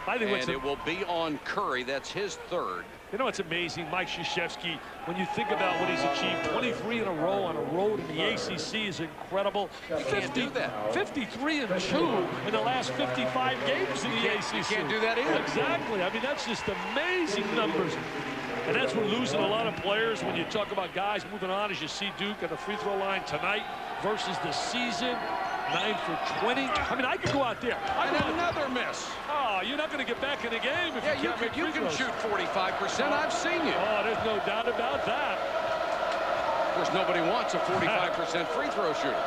I think and it will be on Curry. That's his 3rd. You know, it's amazing, Mike Krzyzewski, when you think about what he's achieved. 23 in a row on a road in the ACC is incredible. You can't do that. 53-2 in the last 55 games in the ACC. You can't do that either. Exactly. I mean, that's just amazing numbers. And that's what losing a lot of players when you talk about guys moving on, as you see Duke at the free throw line tonight versus the season. 9 for 20. I mean, I could go out there. And another miss. Oh, you're not going to get back in the game if you can't make free throws. You can shoot 45%. I've seen you. Oh, there's no doubt about that. Of course, nobody wants a 45% free throw shooter.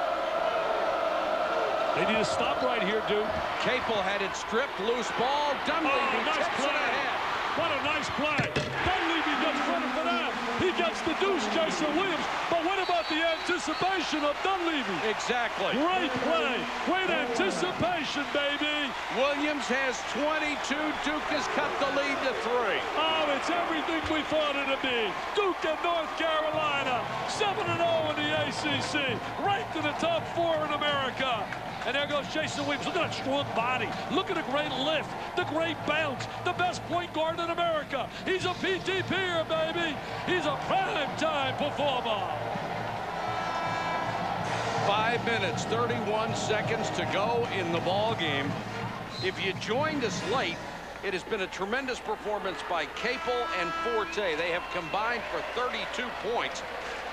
They need a stop right here, Duke. Capel had it stripped. Loose ball. Dunleavy tips it ahead. What a nice play. Jason Williams. But what about the anticipation of Dunleavy? Exactly. Great play. Great anticipation, baby. Williams has 22. Duke has cut the lead to 3. Oh, it's everything we thought it'd be. Duke and North Carolina, 7-0 in the ACC, ranked in the top 4 in America. And there goes Jason Williams. Look at that strong body. Look at the great lift, the great bounce, the best point guard in America. He's a PTPer, baby. He's a prime-time performer. 5 minutes, 31 seconds to go in the ball game. If you joined us late, it has been a tremendous performance by Capel and Forte. They have combined for 32 points.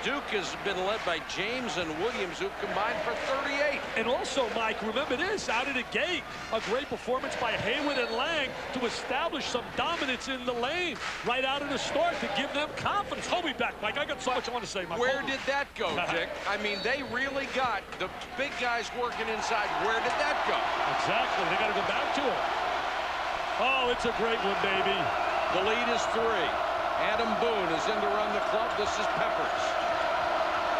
Duke has been led by James and Williams, who combined for 38. And also, Mike, remember this, out of the gate, a great performance by Haywood and Lang to establish some dominance in the lane right out of the start to give them confidence. Hold me back, Mike. I got so much I want to say, Mike. Where did that go, Dick? I mean, they really got the big guys working inside. Where did that go? Exactly. They got to go back to it. Oh, it's a great one, baby. The lead is 3. Adam Boone is in to run the club. This is Peppers.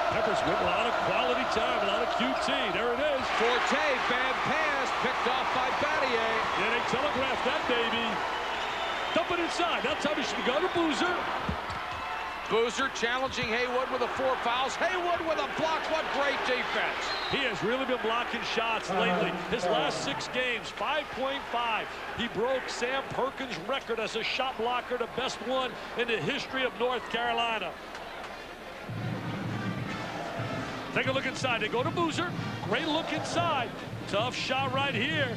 Peppers with a lot of quality time, a lot of QT. There it is. Forte, bad pass, picked off by Battier. Yeah, they telegraphed that, baby. Dump it inside. Now tell me, should go to Boozer. Boozer challenging Haywood with 4 fouls. Haywood with a block. What great defense. He has really been blocking shots lately. His last 6 games, 5.5. He broke Sam Perkins' record as a shot blocker, the best one in the history of North Carolina. Take a look inside. They go to Boozer. Great look inside. Tough shot right here.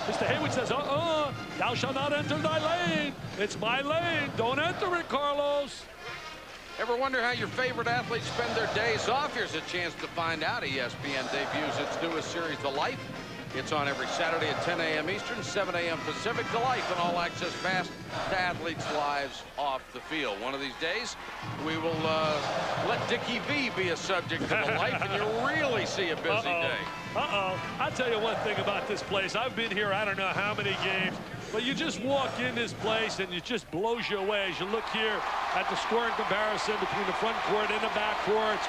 Mr. Haywood says, thou shalt not enter thy lane. It's my lane. Don't enter it, Carlos. Ever wonder how your favorite athletes spend their days off? Here's a chance to find out. ESPN debuts its newest series, The Life. It's on every Saturday at 10 a.m. Eastern, 7 a.m. Pacific. The Life, an all-access pass to athletes' lives off the field. One of these days, we will let Dickie V be a subject of The Life, and you'll really see a busy day. I'll tell you one thing about this place. I've been here I don't know how many games, but you just walk in this place and it just blows you away as you look here at the scoring comparison between the front court and the back courts.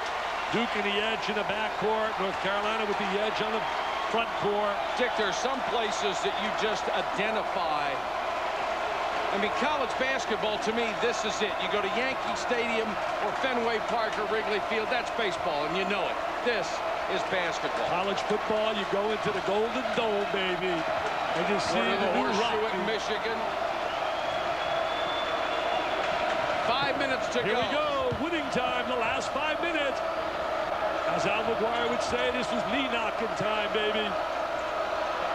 Duke and the edge in the back court. North Carolina with the edge on the front court. Dick, there are some places that you just identify. I mean, college basketball, to me, this is it. You go to Yankee Stadium or Fenway Park or Wrigley Field, that's baseball, and you know it. This is basketball. College football, you go into the Golden Dome, baby, and you see the new horseshoe at Michigan. 5 minutes to go. Here we go. Winning time, the last 5 minutes. As Al McGuire would say, this was knee-knocking time, baby.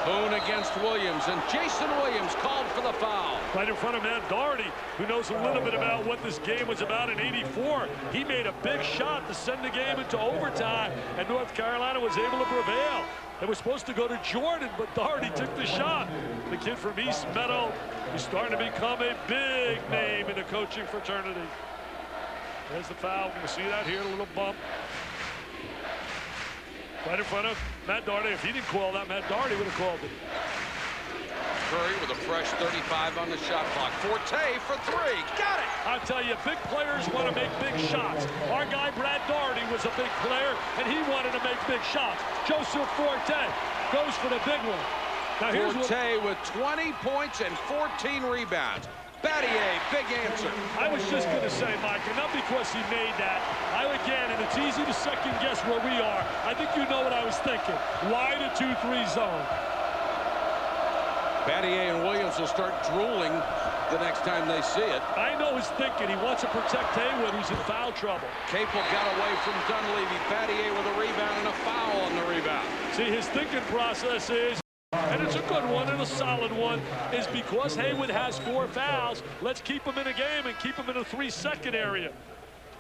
Boone against Williams, and Jason Williams called for the foul. Right in front of Matt Doherty, who knows a little bit about what this game was about in '84. He made a big shot to send the game into overtime, and North Carolina was able to prevail. They were supposed to go to Jordan, but Doherty took the shot. The kid from East Meadow is starting to become a big name in the coaching fraternity. There's the foul. You can see that here, a little bump. Right in front of Matt Doherty. If he didn't call that, Matt Doherty would have called it. Curry with a fresh 35 on the shot clock. Forte for 3. Got it! I'll tell you, big players want to make big shots. Our guy, Brad Doherty, was a big player, and he wanted to make big shots. Joseph Forte goes for the big one. Now here's Forte with 20 points and 14 rebounds. Battier, big answer. I was just going to say, Mike, and not because he made that. Again, and it's easy to second guess where we are. I think you know what I was thinking. Why the 2-3 zone? Battier and Williams will start drooling the next time they see it. I know his thinking. He wants to protect Haywood, who's in foul trouble. Capel got away from Dunleavy. Battier with a rebound and a foul on the rebound. See, his thinking process is, and it's a good one and a solid one, is because Haywood has 4 fouls, let's keep him in a game and keep him in a 3-second area.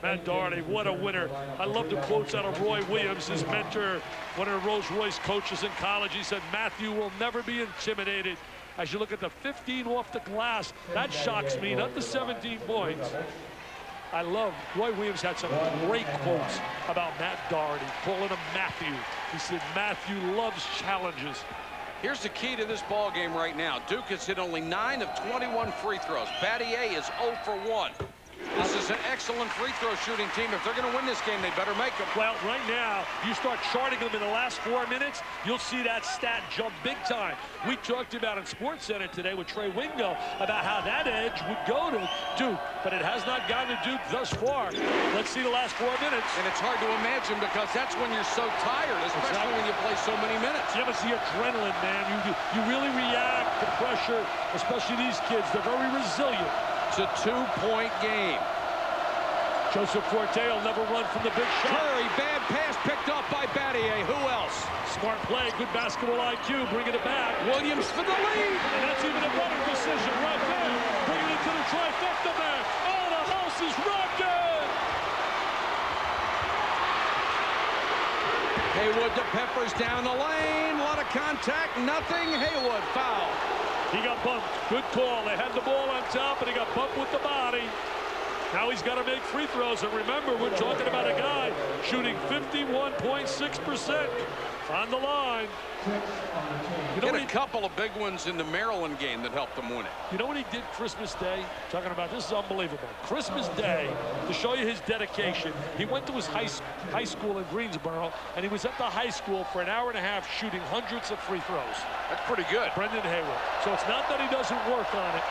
Matt Doherty, what a winner. I love the quotes out of Roy Williams, his mentor, one of the Rolls-Royce coaches in college. He said, Matthew will never be intimidated. As you look at the 15 off the glass, that shocks me, not the 17 points. I love, Roy Williams had some great quotes about Matt Doherty, calling him Matthew. He said, Matthew loves challenges. Here's the key to this ball game right now. Duke has hit only 9 of 21 free throws. Battier is 0 for 1. This is an excellent free throw shooting team. If they're going to win this game, they better make them. Well, right now, you start charting them in the last 4 minutes, you'll see that stat jump big time. We talked about in SportsCenter today with Trey Wingo about how that edge would go to Duke, but it has not gotten to Duke thus far. Let's see the last 4 minutes. And it's hard to imagine because that's when you're so tired, especially when you play so many minutes. Yeah, but it's the adrenaline, man. You really react to pressure, especially these kids. They're very resilient. It's a 2-point game. Joseph Forte will never run from the big shot. Curry, bad pass picked up by Battier. Who else? Smart play, good basketball IQ, bringing it back. Williams for the lead. And that's even a better decision right there. Bringing it to the trifecta man. Oh, the house is rocking. Haywood to Peppers down the lane. A lot of contact, nothing. Haywood foul. He got bumped. Good call. They had the ball on top, and he got bumped with the body. Now he's got to make free throws. And remember, we're talking about a guy shooting 51.6% on the line. You know, a couple of big ones in the Maryland game that helped them win it. You know what he did Christmas Day? Talking about this is unbelievable. Christmas Day, to show you his dedication, he went to his high school in Greensboro, and he was at the high school for an hour and a half shooting hundreds of free throws. That's pretty good. Brendan Haywood. So it's not that he doesn't work on it,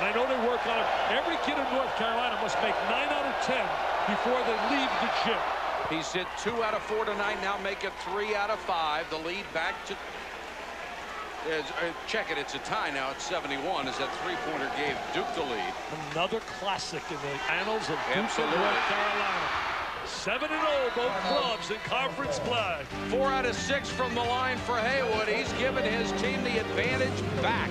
and I know they work on it. Every kid in North Carolina must make 9 out of 10 before they leave the gym. He's hit 2 out of 4 tonight, now make it 3 out of 5. The lead back to, check it, it's a tie now at 71 as that three-pointer gave Duke the lead. Another classic in the annals of Duke and North Carolina. 7-0, both clubs in conference play. 4 out of 6 from the line for Haywood. He's given his team the advantage back.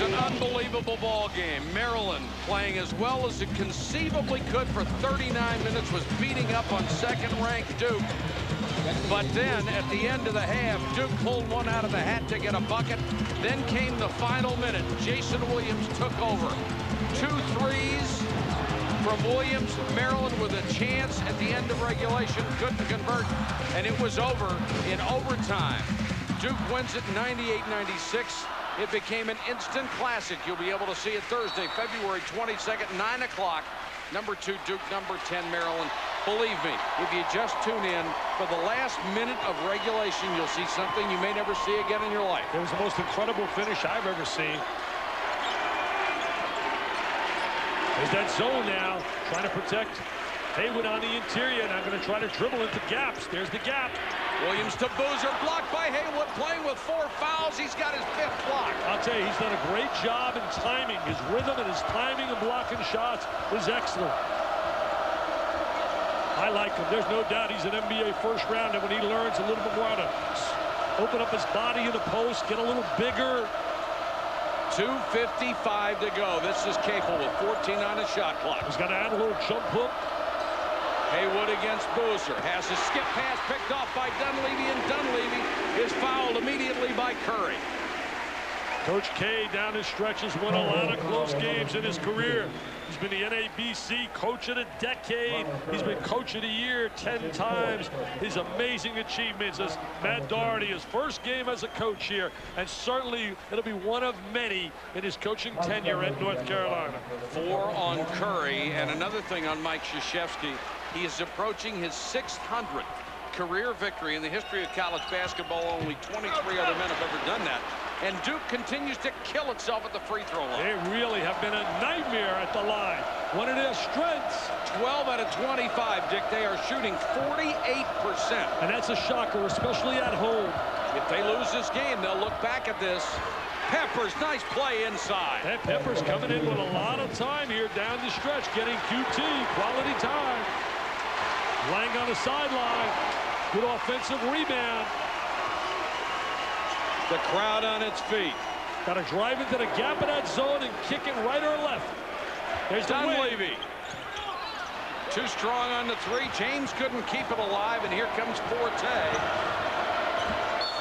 An unbelievable ball game. Maryland playing as well as it conceivably could for 39 minutes, was beating up on second-ranked Duke. But then at the end of the half, Duke pulled one out of the hat to get a bucket. Then came the final minute. Jason Williams took over. 2 threes from Williams. Maryland with a chance at the end of regulation, couldn't convert, and it was over in overtime. Duke wins it 98-96. It became an instant classic. You'll be able to see it Thursday, February 22nd, 9 o'clock. Number 2 Duke, number 10 Maryland. Believe me, if you just tune in for the last minute of regulation, you'll see something you may never see again in your life. It was the most incredible finish I've ever seen. There's that zone now, trying to protect Haywood on the interior. Now going to try to dribble into gaps. There's the gap. Williams to Boozer, blocked by Haywood, playing with 4 fouls. He's got his 5th block. I'll tell you, he's done a great job in timing. His rhythm and his timing and blocking shots is excellent. I like him. There's no doubt he's an NBA first rounder when he learns a little bit more how to open up his body in the post, get a little bigger. 2:55 to go. This is capable with 14 on the shot clock. He's got to add a little jump hook. Haywood against Boozer. Has a skip pass picked off by Dunleavy, and Dunleavy is fouled immediately by Curry. Coach K down his stretch has won a lot of close games in his career. He's been the NABC Coach of the Decade. He's been Coach of the Year 10 times. His amazing achievements as Matt Doherty, his first game as a coach here, and certainly it'll be one of many in his coaching tenure at North Carolina. 4 on Curry, and another thing on Mike Krzyzewski. He is approaching his 600th career victory in the history of college basketball. Only 23 other men have ever done that. And Duke continues to kill itself at the free throw line. They really have been a nightmare at the line. One of their strengths. 12 out of 25, Dick. They are shooting 48%. And that's a shocker, especially at home. If they lose this game, they'll look back at this. Peppers, nice play inside. And Peppers coming in with a lot of time here down the stretch, getting QT, quality time. Lang on the sideline. Good offensive rebound. The crowd on its feet. Got to drive into the gap of that zone and kick it right or left. There's Dunleavy. Too strong on the 3. James couldn't keep it alive, and here comes Forte.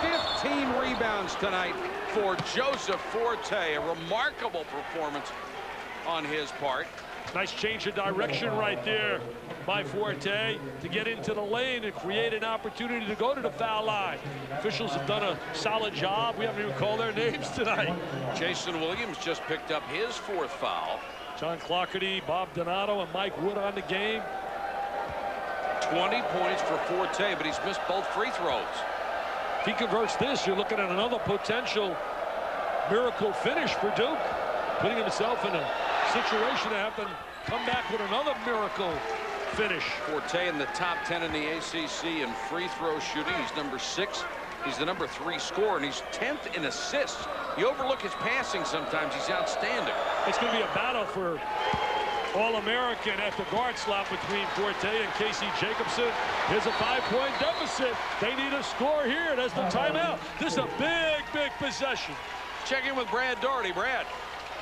15 rebounds tonight for Joseph Forte. A remarkable performance on his part. Nice change of direction right there. by Forte to get into the lane and create an opportunity to go to the foul line. Officials have done a solid job. We haven't even called their names tonight. Jason Williams just picked up his 4th foul. John Clockerty, Bob Donato, and Mike Wood on the game. 20 points for Forte, but he's missed both free throws. If he converts this, you're looking at another potential miracle finish for Duke, putting himself in a situation to have to come back with another miracle finish. Forte in the top 10 in the ACC in free throw shooting. He's number 6. He's the number 3 scorer, and he's 10th in assists. You overlook his passing sometimes. He's outstanding. It's going to be a battle for All-American at the guard slot between Forte and Casey Jacobson. Here's a 5-point deficit. They need a score here. That's the timeout. This is a big, big possession. Check in with Brad Doherty. Brad.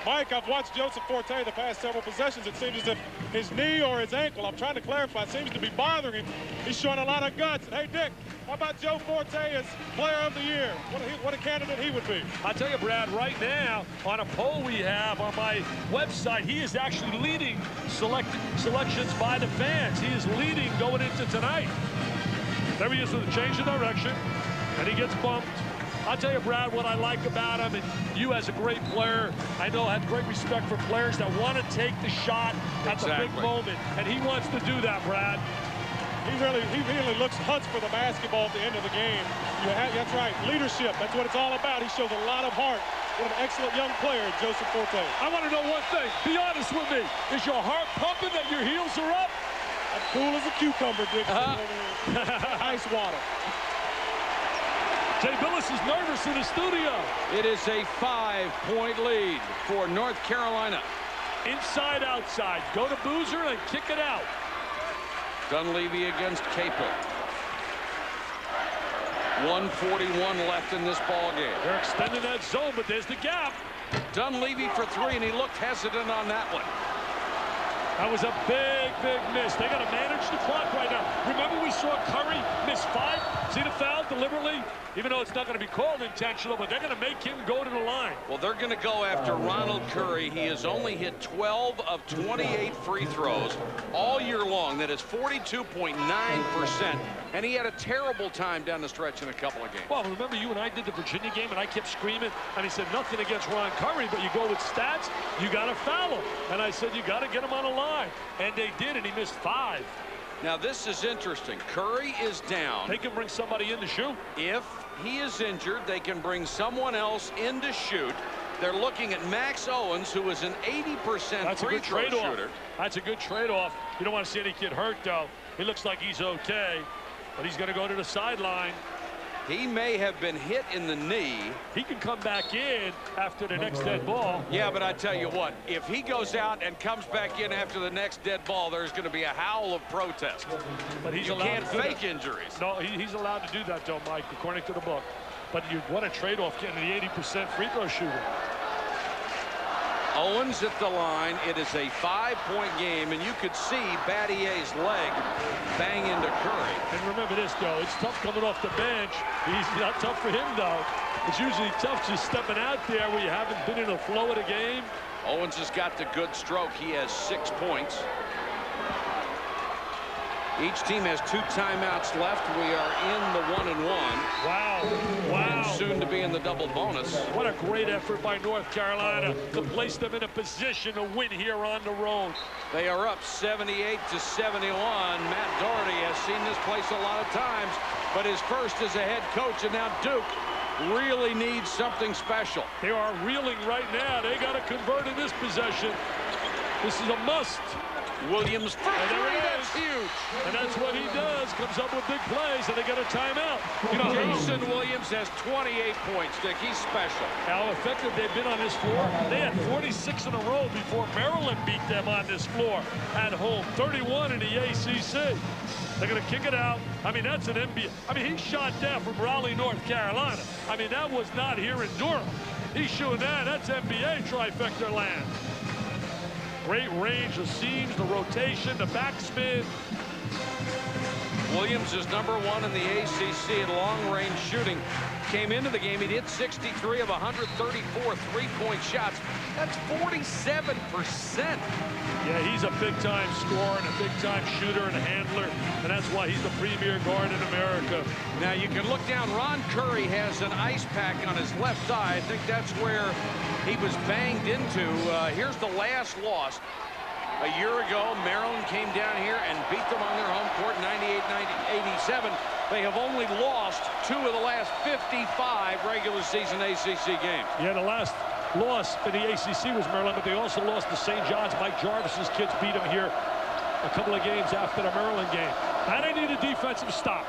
Mike, I've watched Joseph Forte the past several possessions. It seems as if his knee or his ankle, I'm trying to clarify, seems to be bothering him. He's showing a lot of guts. And, hey, Dick, how about Joe Forte as player of the year? What a candidate he would be. I'll tell you, Brad, right now, on a poll we have on my website, he is actually leading selections by the fans. He is leading going into tonight. There he is with a change of direction, and he gets bumped. I'll tell you, Brad, what I like about him, and you as a great player, I know had great respect for players that want to take the shot at the big moment, and he wants to do that, Brad. He really hunts for the basketball at the end of the game. That's right, leadership. That's what it's all about. He shows a lot of heart. What an excellent young player, Joseph Forte. I want to know one thing. Be honest with me. Is your heart pumping that your heels are up? I'm cool as a cucumber, Dick. Ice water. Jay Billis is nervous in the studio. It is a 5-point lead for North Carolina. Inside, outside. Go to Boozer and kick it out. Dunleavy against Capel. 1:41 left in this ball game. They're extending that zone, but there's the gap. Dunleavy for 3, and he looked hesitant on that one. That was a big, big miss. They got to manage the clock right now. Remember we saw Curry miss 5? See the foul deliberately? Even though it's not going to be called intentional, but they're going to make him go to the line. Well, they're going to go after Ronald Curry. He has only hit 12 of 28 free throws all year long. That is 42.9%. And he had a terrible time down the stretch in a couple of games. Well, remember you and I did the Virginia game, and I kept screaming, and he said nothing against Ron Curry, but you go with stats, you got to foul him. And I said you got to get him on the line. And they did, and he missed 5. Now, this is interesting. Curry is down. They can bring somebody in to shoot. If he is injured, they can bring someone else in to shoot. They're looking at Max Owens, who is an 80% free throw shooter. That's a good trade-off. You don't want to see any kid hurt, though. He looks like he's okay, but he's going to go to the sideline. He may have been hit in the knee. He can come back in after the next dead ball. Yeah, but I tell you what, if he goes out and comes back in after the next dead ball, there's going to be a howl of protest. But he's you allowed can't to do fake that. injuries. No, he's allowed to do that, though, Mike, according to the book. But what a trade-off getting the 80% free throw shooter. Owens at the line. It is a 5-point game, and you could see Battier's leg bang into Curry. And remember this, though. It's tough coming off the bench. He's not tough for him, though. It's usually tough just stepping out there where you haven't been in the flow of the game. Owens has got the good stroke. He has 6 points. Each team has 2 timeouts left. We are in the 1-1. Wow. Wow. And soon to be in the double bonus. What a great effort by North Carolina to place them in a position to win here on the road. They are up 78-71. Matt Doherty has seen this place a lot of times, but his first as a head coach, and now Duke really needs something special. They are reeling right now. They got to convert in this possession. This is a must. Williams for 3, that's huge. And that's what he does, comes up with big plays, and they get a timeout. Jason Williams has 28 points, Dick. He's special. How effective they've been on this floor. They had 46 in a row before Maryland beat them on this floor at home. 31 in the ACC. They're going to kick it out. I mean, that's an NBA. I mean, he shot that from Raleigh, North Carolina. I mean, that was not here in Durham. He's shooting that. That's NBA trifecta land. Great range, the seams, the rotation, the backspin. Williams is #1 in the ACC at long-range shooting. came into the game, he'd hit 63 of 134 three-point shots. That's 47%. Yeah, he's a big-time scorer and a big-time shooter and a handler, and that's why he's the premier guard in America. Now, you can look down. Ron Curry has an ice pack on his left thigh. I think that's where he was banged into. Here's the last loss. A year ago, Maryland came down here and beat them on their home court, 98-87. They have only lost 2 of the last 55 regular season ACC games. Yeah, the last loss in the ACC was Maryland, but they also lost to St. John's. Mike Jarvis's kids beat them here a couple of games after the Maryland game. Now they need a defensive stop.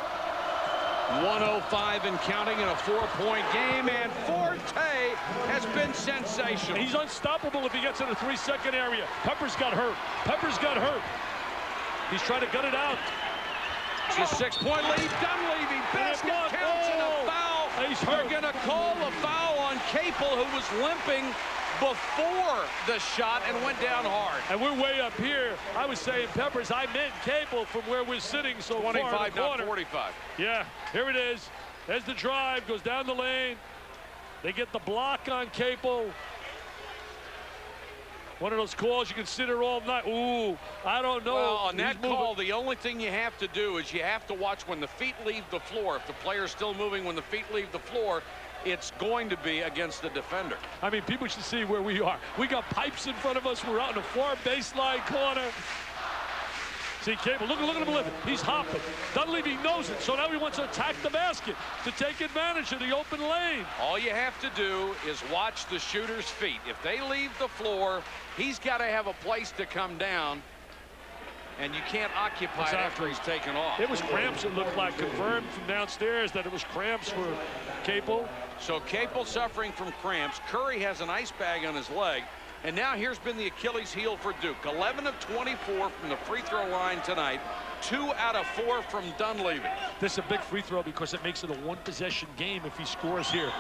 105 and counting in a 4-point game, and Forte has been sensational. He's unstoppable if he gets in the 3-second area. Peppers got hurt. Peppers got hurt. He's trying to gut it out. It's a 6-point lead. Dunleavy, basket counts and a foul. He's hurt. They're going to call a foul on Capel, who was limping before the shot and went down hard. And we're way up here. I was saying Peppers. I meant Capel from where we're sitting so 25, far in the corner. not 45. Yeah, here it is. There's the drive. Goes down the lane. They get the block on Capel. One of those calls you consider all night. Ooh, I don't know. Well, on that call, the only thing you have to do is you have to watch when the feet leave the floor. If the player's still moving when the feet leave the floor, it's going to be against the defender. I mean, people should see where we are. We got pipes in front of us. We're out in the far baseline corner. See Capel, look at him lift. He's hopping. Dunleavy knows it, so now he wants to attack the basket to take advantage of the open lane. All you have to do is watch the shooter's feet. If they leave the floor, he's got to have a place to come down, and you can't occupy it after he's taken off. It was cramps, it looked like. Confirmed from downstairs that it was cramps for Capel. So Capel suffering from cramps. Curry has an ice bag on his leg. And now here's been the Achilles heel for Duke. 11 of 24 from the free throw line tonight. 2 out of 4 from Dunleavy. This is a big free throw because it makes it a one-possession game if he scores here.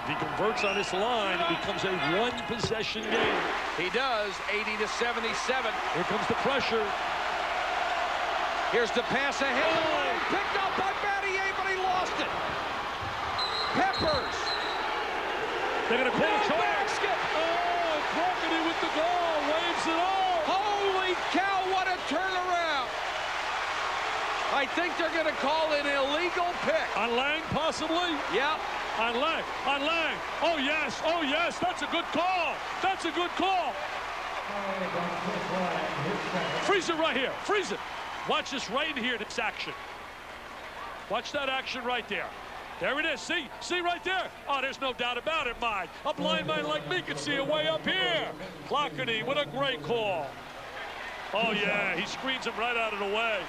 If he converts on this line, it becomes a one-possession game. He does, 80-77. Here comes the pressure. Here's the pass ahead. Oh, picked up by Battier, but he lost it. Peppers. They're going to call a charge. Basket. With the goal, waves it off. Holy cow, what a turnaround. I think they're going to call an illegal pick. On Lang, possibly? Yeah. On Lang. Oh, yes, that's a good call. That's a good call. Freeze it right here, freeze it. Watch this right here, this action. Watch that action right there. There it is. See right there. Oh, there's no doubt about it, Mike. A blind man like me can see it way up here. Clougherty with a great call. Oh, yeah, he screens him right out of the way.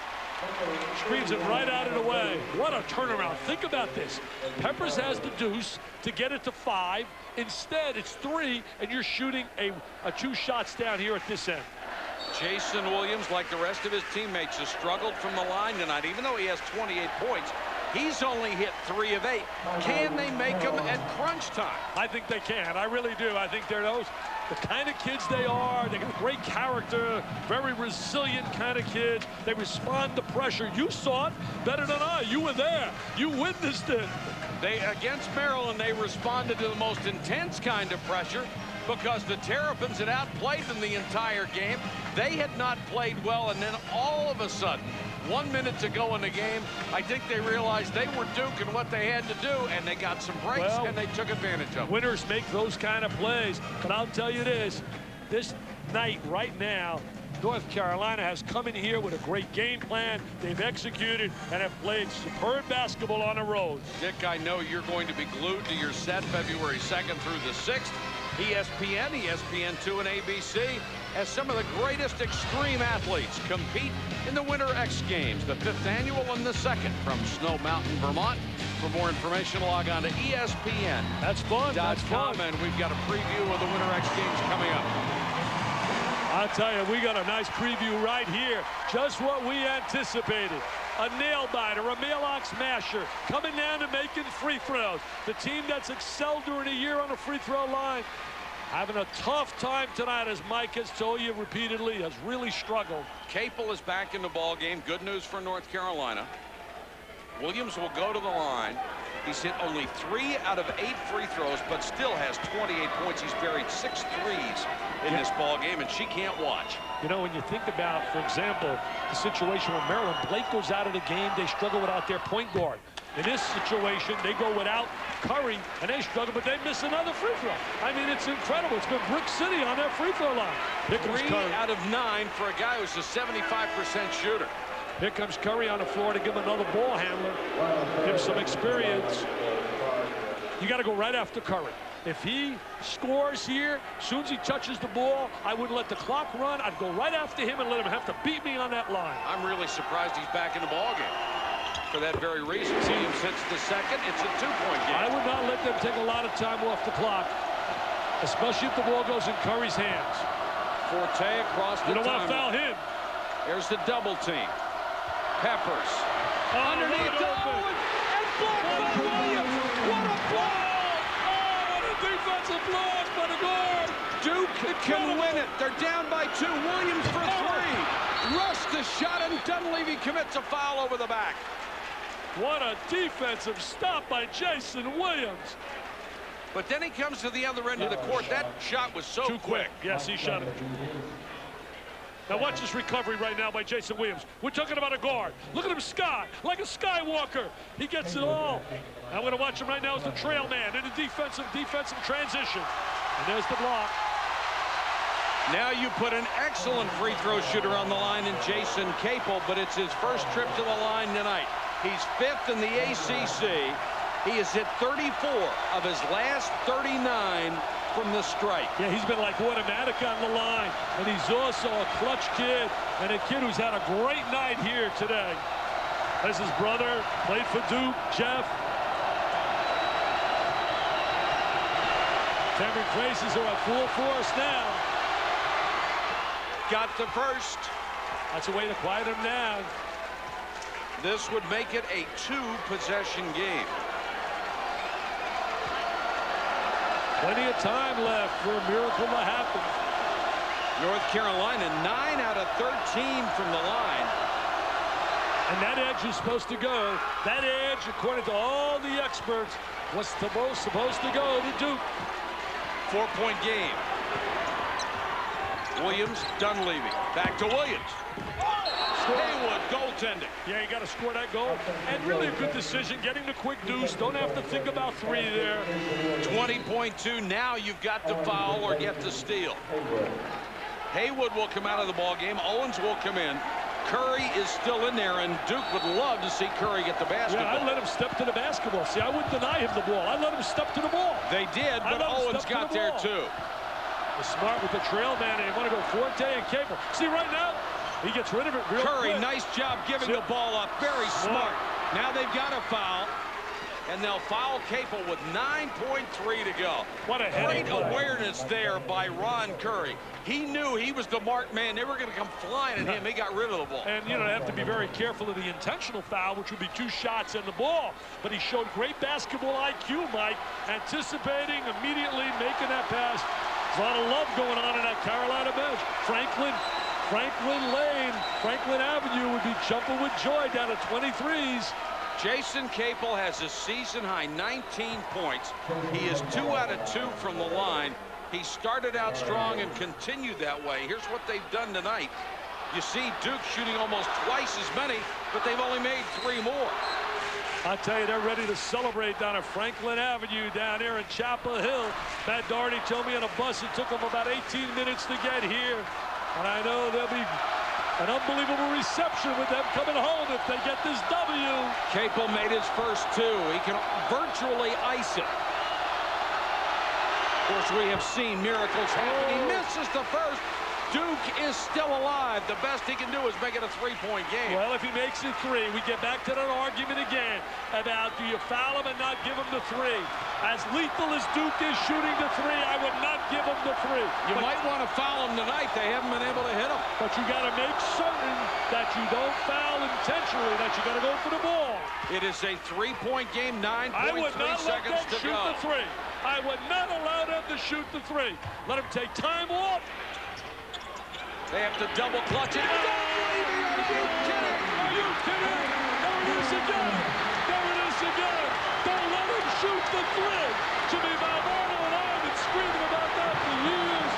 Screens him right out of the way. What a turnaround. Think about this. Peppers has the deuce to get it to 5. Instead, it's 3, and you're shooting a 2 shots down here at this end. Jason Williams, like the rest of his teammates, has struggled from the line tonight, even though he has 28 points. He's only hit 3 of 8. Can they make him at crunch time? I think they can. I really do. I think they're the kind of kids they are. They got great character, very resilient kind of kids. They respond to pressure. You saw it better than I. You were there. You witnessed it. Against Maryland, they responded to the most intense kind of pressure because the Terrapins had outplayed them the entire game. They had not played well, and then all of a sudden, 1 minute to go in the game, I think they realized they were Duke and what they had to do, and they got some breaks, and they took advantage of it. Winners make those kind of plays, but I'll tell you this night, right now, North Carolina has come in here with a great game plan. They've executed and have played superb basketball on the road. Dick, I know you're going to be glued to your set February 2nd through the 6th. ESPN, ESPN2, and ABC as some of the greatest extreme athletes compete in the Winter X Games, the 5th annual and the 2nd from Snow Mountain, Vermont. For more information, log on to ESPN. That's fun. That's fun. And we've got a preview of the Winter X Games coming up. I'll tell you, we got a nice preview right here. Just what we anticipated. A nail-biter, a mail-ox smasher, coming down and making free throws. The team that's excelled during the year on the free throw line, having a tough time tonight, as Mike has told you repeatedly, has really struggled. Capel is back in the ball game. Good news for North Carolina. Williams will go to the line. He's hit only 3 out of 8 free throws, but still has 28 points. He's buried 6 threes in this ball game, and she can't watch. You know, when you think about, for example, the situation where Maryland, Blake goes out of the game, they struggle without their point guard. In this situation, they go without Curry, and they struggle, but they miss another free throw. I mean, it's incredible. It's been Brick City on their free throw line. 3 out of 9 for a guy who's a 75% shooter. Here comes Curry on the floor to give him another ball handler, give him some experience. You got to go right after Curry. If he scores here, as soon as he touches the ball, I wouldn't let the clock run. I'd go right after him and let him have to beat me on that line. I'm really surprised he's back in the ball game for that very reason. Williams hits the second. It's a 2-point game. I would not let them take a lot of time off the clock, especially if the ball goes in Curry's hands. Forte across the You don't want to foul him. There's the double team. Peppers. Underneath right and blocked by Williams. What a block! Oh, what a defensive block by the guard. Duke can win it. They're down by 2. Williams for 3. Rush the shot, and Dunleavy commits a foul over the back. What a defensive stop by Jason Williams. But then he comes to the other end of the court. That shot was so Too quick. Yes, he shot it. Now watch this recovery right now by Jason Williams. We're talking about a guard. Look at him sky, like a skywalker. He gets it all. I'm going to watch him right now as the trail man in a defensive transition. And there's the block. Now you put an excellent free throw shooter on the line in Jason Capel, but it's his first trip to the line tonight. He's 5th in the ACC. He has hit 34 of his last 39 from the strike. Yeah, he's been like automatic on the line, and he's also a clutch kid and a kid who's had a great night here today. As his brother played for Duke, Jeff. Cameron Graces are at full force now. Got the first. That's a way to quiet him down. This would make it a 2-possession game. Plenty of time left for a miracle to happen. North Carolina 9 out of 13 from the line. And that edge is supposed to go. That edge, according to all the experts, was supposed to go to Duke. 4-point game. Williams, Dunleavy. Back to Williams. Haywood goaltending. Yeah, you got to score that goal. And really a good decision, getting the quick deuce. Don't have to think about 3 there. 20.2. Now you've got to foul or get the steal. Haywood will come out of the ball game. Owens will come in. Curry is still in there, and Duke would love to see Curry get the basketball. Yeah, I let him step to the basketball. See, I wouldn't deny him the ball. I let him step to the ball. They did, but Owens got there too. They're smart with the trail man. They want to go Forte and Capel. See, right now, he gets rid of it real Curry, quick. nice job giving the ball up. Very smart. Now they've got a foul, and they'll foul Capel with 9.3 to go. What a great play. awareness there by Ron Curry. He knew he was the marked man. They were going to come flying at him. He got rid of the ball. And, you know, they have to be very careful of the intentional foul, which would be 2 shots in the ball. But he showed great basketball IQ, Mike, anticipating, immediately making that pass. There's a lot of love going on in that Carolina bench. Franklin Lane, Franklin Avenue would be jumping with joy down at 23s. Jason Capel has a season-high 19 points. He is 2 out of 2 from the line. He started out strong and continued that way. Here's what they've done tonight. You see Duke shooting almost twice as many, but they've only made 3 more. I tell you, they're ready to celebrate down at Franklin Avenue down here in Chapel Hill. Matt Doherty told me on a bus it took them about 18 minutes to get here. And I know there'll be an unbelievable reception with them coming home if they get this W. Capel made his first 2. He can virtually ice it. Of course, we have seen miracles happen. He misses the first. Duke is still alive. The best he can do is make it a 3-point game. Well, if he makes it 3, we get back to that argument again about do you foul him and not give him the 3. As lethal as Duke is shooting the 3, I would not give him the 3. You might want to foul him tonight. They haven't been able to hit him. But you got to make certain that you don't foul intentionally, that you got to go for the ball. It is a 3-point game, 9.3 seconds to go. I would not let them shoot the 3. I would not allow them to shoot the 3. Let them take time off. They have to double clutch it. Are you kidding? There it is again. There it is again. Don't let the three. Jimmy Valverde and I have been screaming about that for years.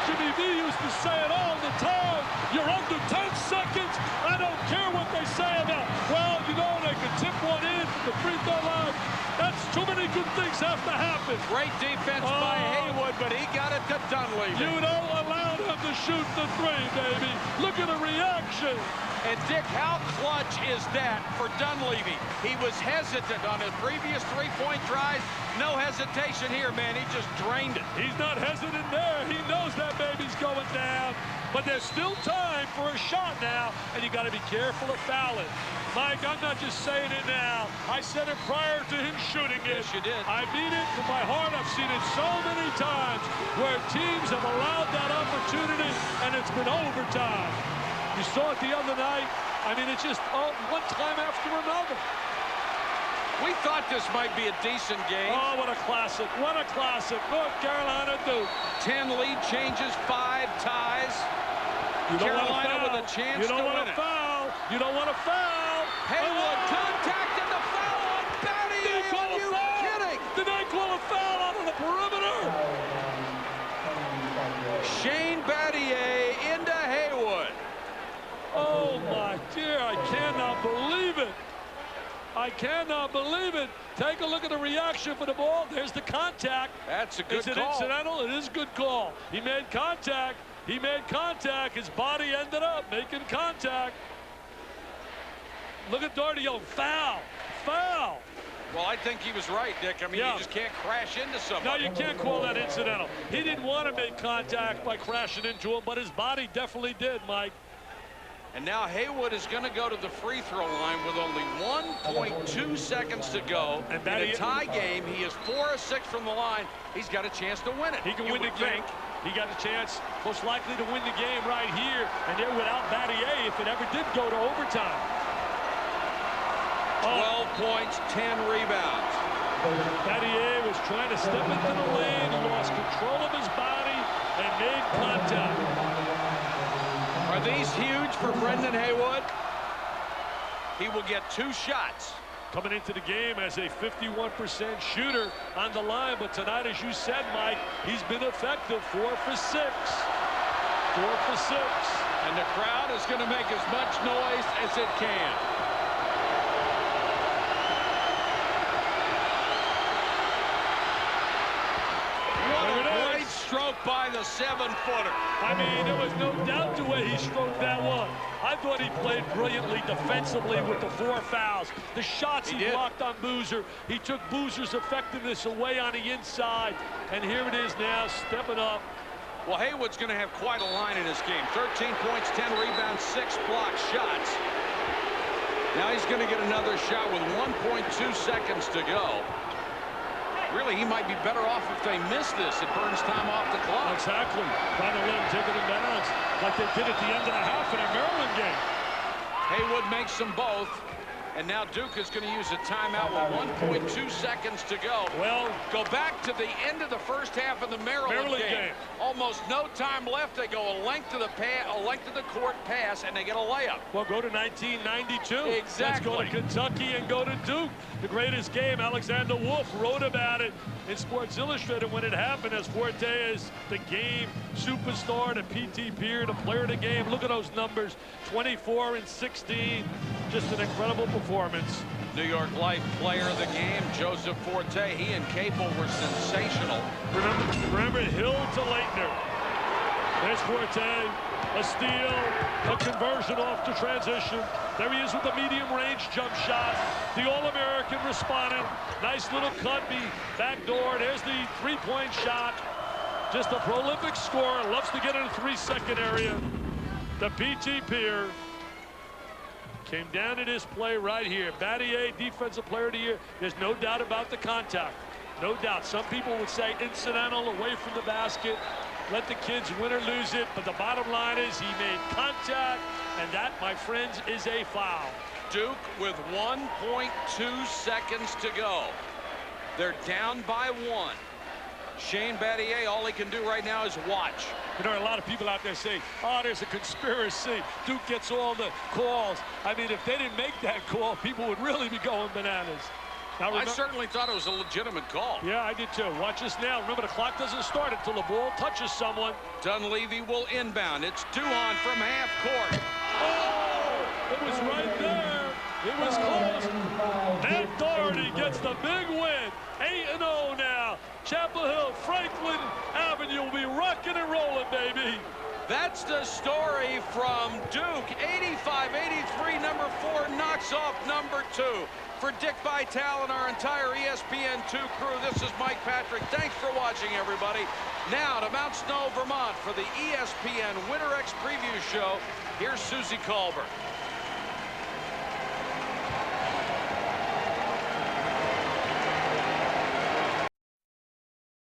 Jimmy V used to say it all the time. You're under 10 seconds. I don't care what they say about, well, you know, they could tip one in from the free throw line. That's too many good things have to happen. Great defense by Haywood, but he got it to Dunleavy. You don't allow them to shoot the three, baby. Look at the reaction. And Dick, how clutch is that for Dunleavy? He was hesitant on his previous three-point tries. No hesitation here, man. He just drained it. He's not hesitant there. He knows that baby's going down. But there's still time for a shot now, and you got to be careful of fouling. Mike, I'm not just saying it now. I said it prior to him shooting it. Yes, you did. I mean it from my heart. I've seen it so many times where teams have allowed that opportunity, and it's been overtime. You saw it the other night. I mean, it's just one time after another. We thought this might be a decent game. Oh, what a classic. What a classic. North Carolina Duke. 10 lead changes, 5 ties. Carolina with a chance to win it. You don't want to foul. You don't want to foul. Haywood contact and the foul on Battier. Are you kidding? Did they call a foul out on the perimeter? Shane Battier into Haywood. Oh, my dear. I cannot believe it. I cannot believe it. Take a look at the reaction for the ball. There's the contact. That's a good call. Is it incidental? It is a good call. He made contact. He made contact. His body ended up making contact. Look at Doherty yelling, foul, foul. Well, I think he was right, Dick. I mean, Yeah. you just can't crash into somebody. No, you can't call that incidental. He didn't want to make contact by crashing into him, but his body definitely did, Mike. And now Haywood is going to go to the free throw line with only 1.2 seconds to go. And in a tie game, he is 4 of 6 from the line. He's got a chance to win it. He can win the game. He got a chance, most likely to win the game right here. And they're without Battier if it ever did go to overtime. 12 points, 10 rebounds. Battier was trying to step into the lane, lost control of his body, and made contact. Are these huge for Brendan Haywood? He will get 2 shots. Coming into the game as a 51% shooter on the line, but tonight, as you said, Mike, he's been effective. 4 for 6. 4 for 6. And the crowd is going to make as much noise as it can. Stroke by the 7-footer. I mean, there was no doubt the way he stroked that one. I thought he played brilliantly defensively with the 4 fouls. The shots he blocked on Boozer. He took Boozer's effectiveness away on the inside. And here it is now, stepping up. Well, Haywood's going to have quite a line in this game. 13 points, 10 rebounds, 6 block shots. Now he's going to get another shot with 1.2 seconds to go. Really, he might be better off if they miss this. It burns time off the clock. Exactly. Trying to let him take it in bounds like they did at the end of the half in a Maryland game. Haywood makes them both. And now Duke is going to use a timeout with 1.2 seconds to go. Well, go back to the end of the first half of the Maryland game. Almost no time left. They go a length of the court pass, and they get a layup. Well, go to 1992. Exactly. Let's go to Kentucky and go to Duke. The greatest game. Alexander Wolf wrote about it in Sports Illustrated when it happened, as Forte is the game superstar, the PT Peer, the player of the game. Look at those numbers, 24 and 16. Just an incredible performance. New York Life player of the game, Joseph Forte. He and Capel were sensational. Remember Hill to Leitner. There's Forte, a steal, a conversion off the transition. There he is with the medium range jump shot. The All-American responding. Nice little cut, backdoor. There's the three-point shot. Just a prolific scorer. Loves to get in a 3-second area. The PT Peer came down to this play right here. Battier, Defensive Player of the Year. There's no doubt about the contact. No doubt. Some people would say incidental, away from the basket. Let the kids win or lose it. But the bottom line is he made contact. And that, my friends, is a foul. Duke with 1.2 seconds to go. They're down by 1. Shane Battier, all he can do right now is watch. You know, a lot of people out there say, oh, there's a conspiracy. Duke gets all the calls. I mean, if they didn't make that call, people would really be going bananas. Now, I certainly thought it was a legitimate call. Yeah, I did too. Watch this now. Remember, the clock doesn't start until the ball touches someone. Dunleavy will inbound. It's Duhon from half court. Oh, it was right there. It was close. Matt Doherty gets the big win. 8-0 now. Chapel Hill, Franklin Avenue will be rocking and rolling, baby. That's the story from Duke. 85-83, number 4 knocks off number 2. For Dick Vitale and our entire ESPN2 crew, this is Mike Patrick. Thanks for watching, everybody. Now to Mount Snow, Vermont for the ESPN Winter X Preview Show. Here's Susie Colbert.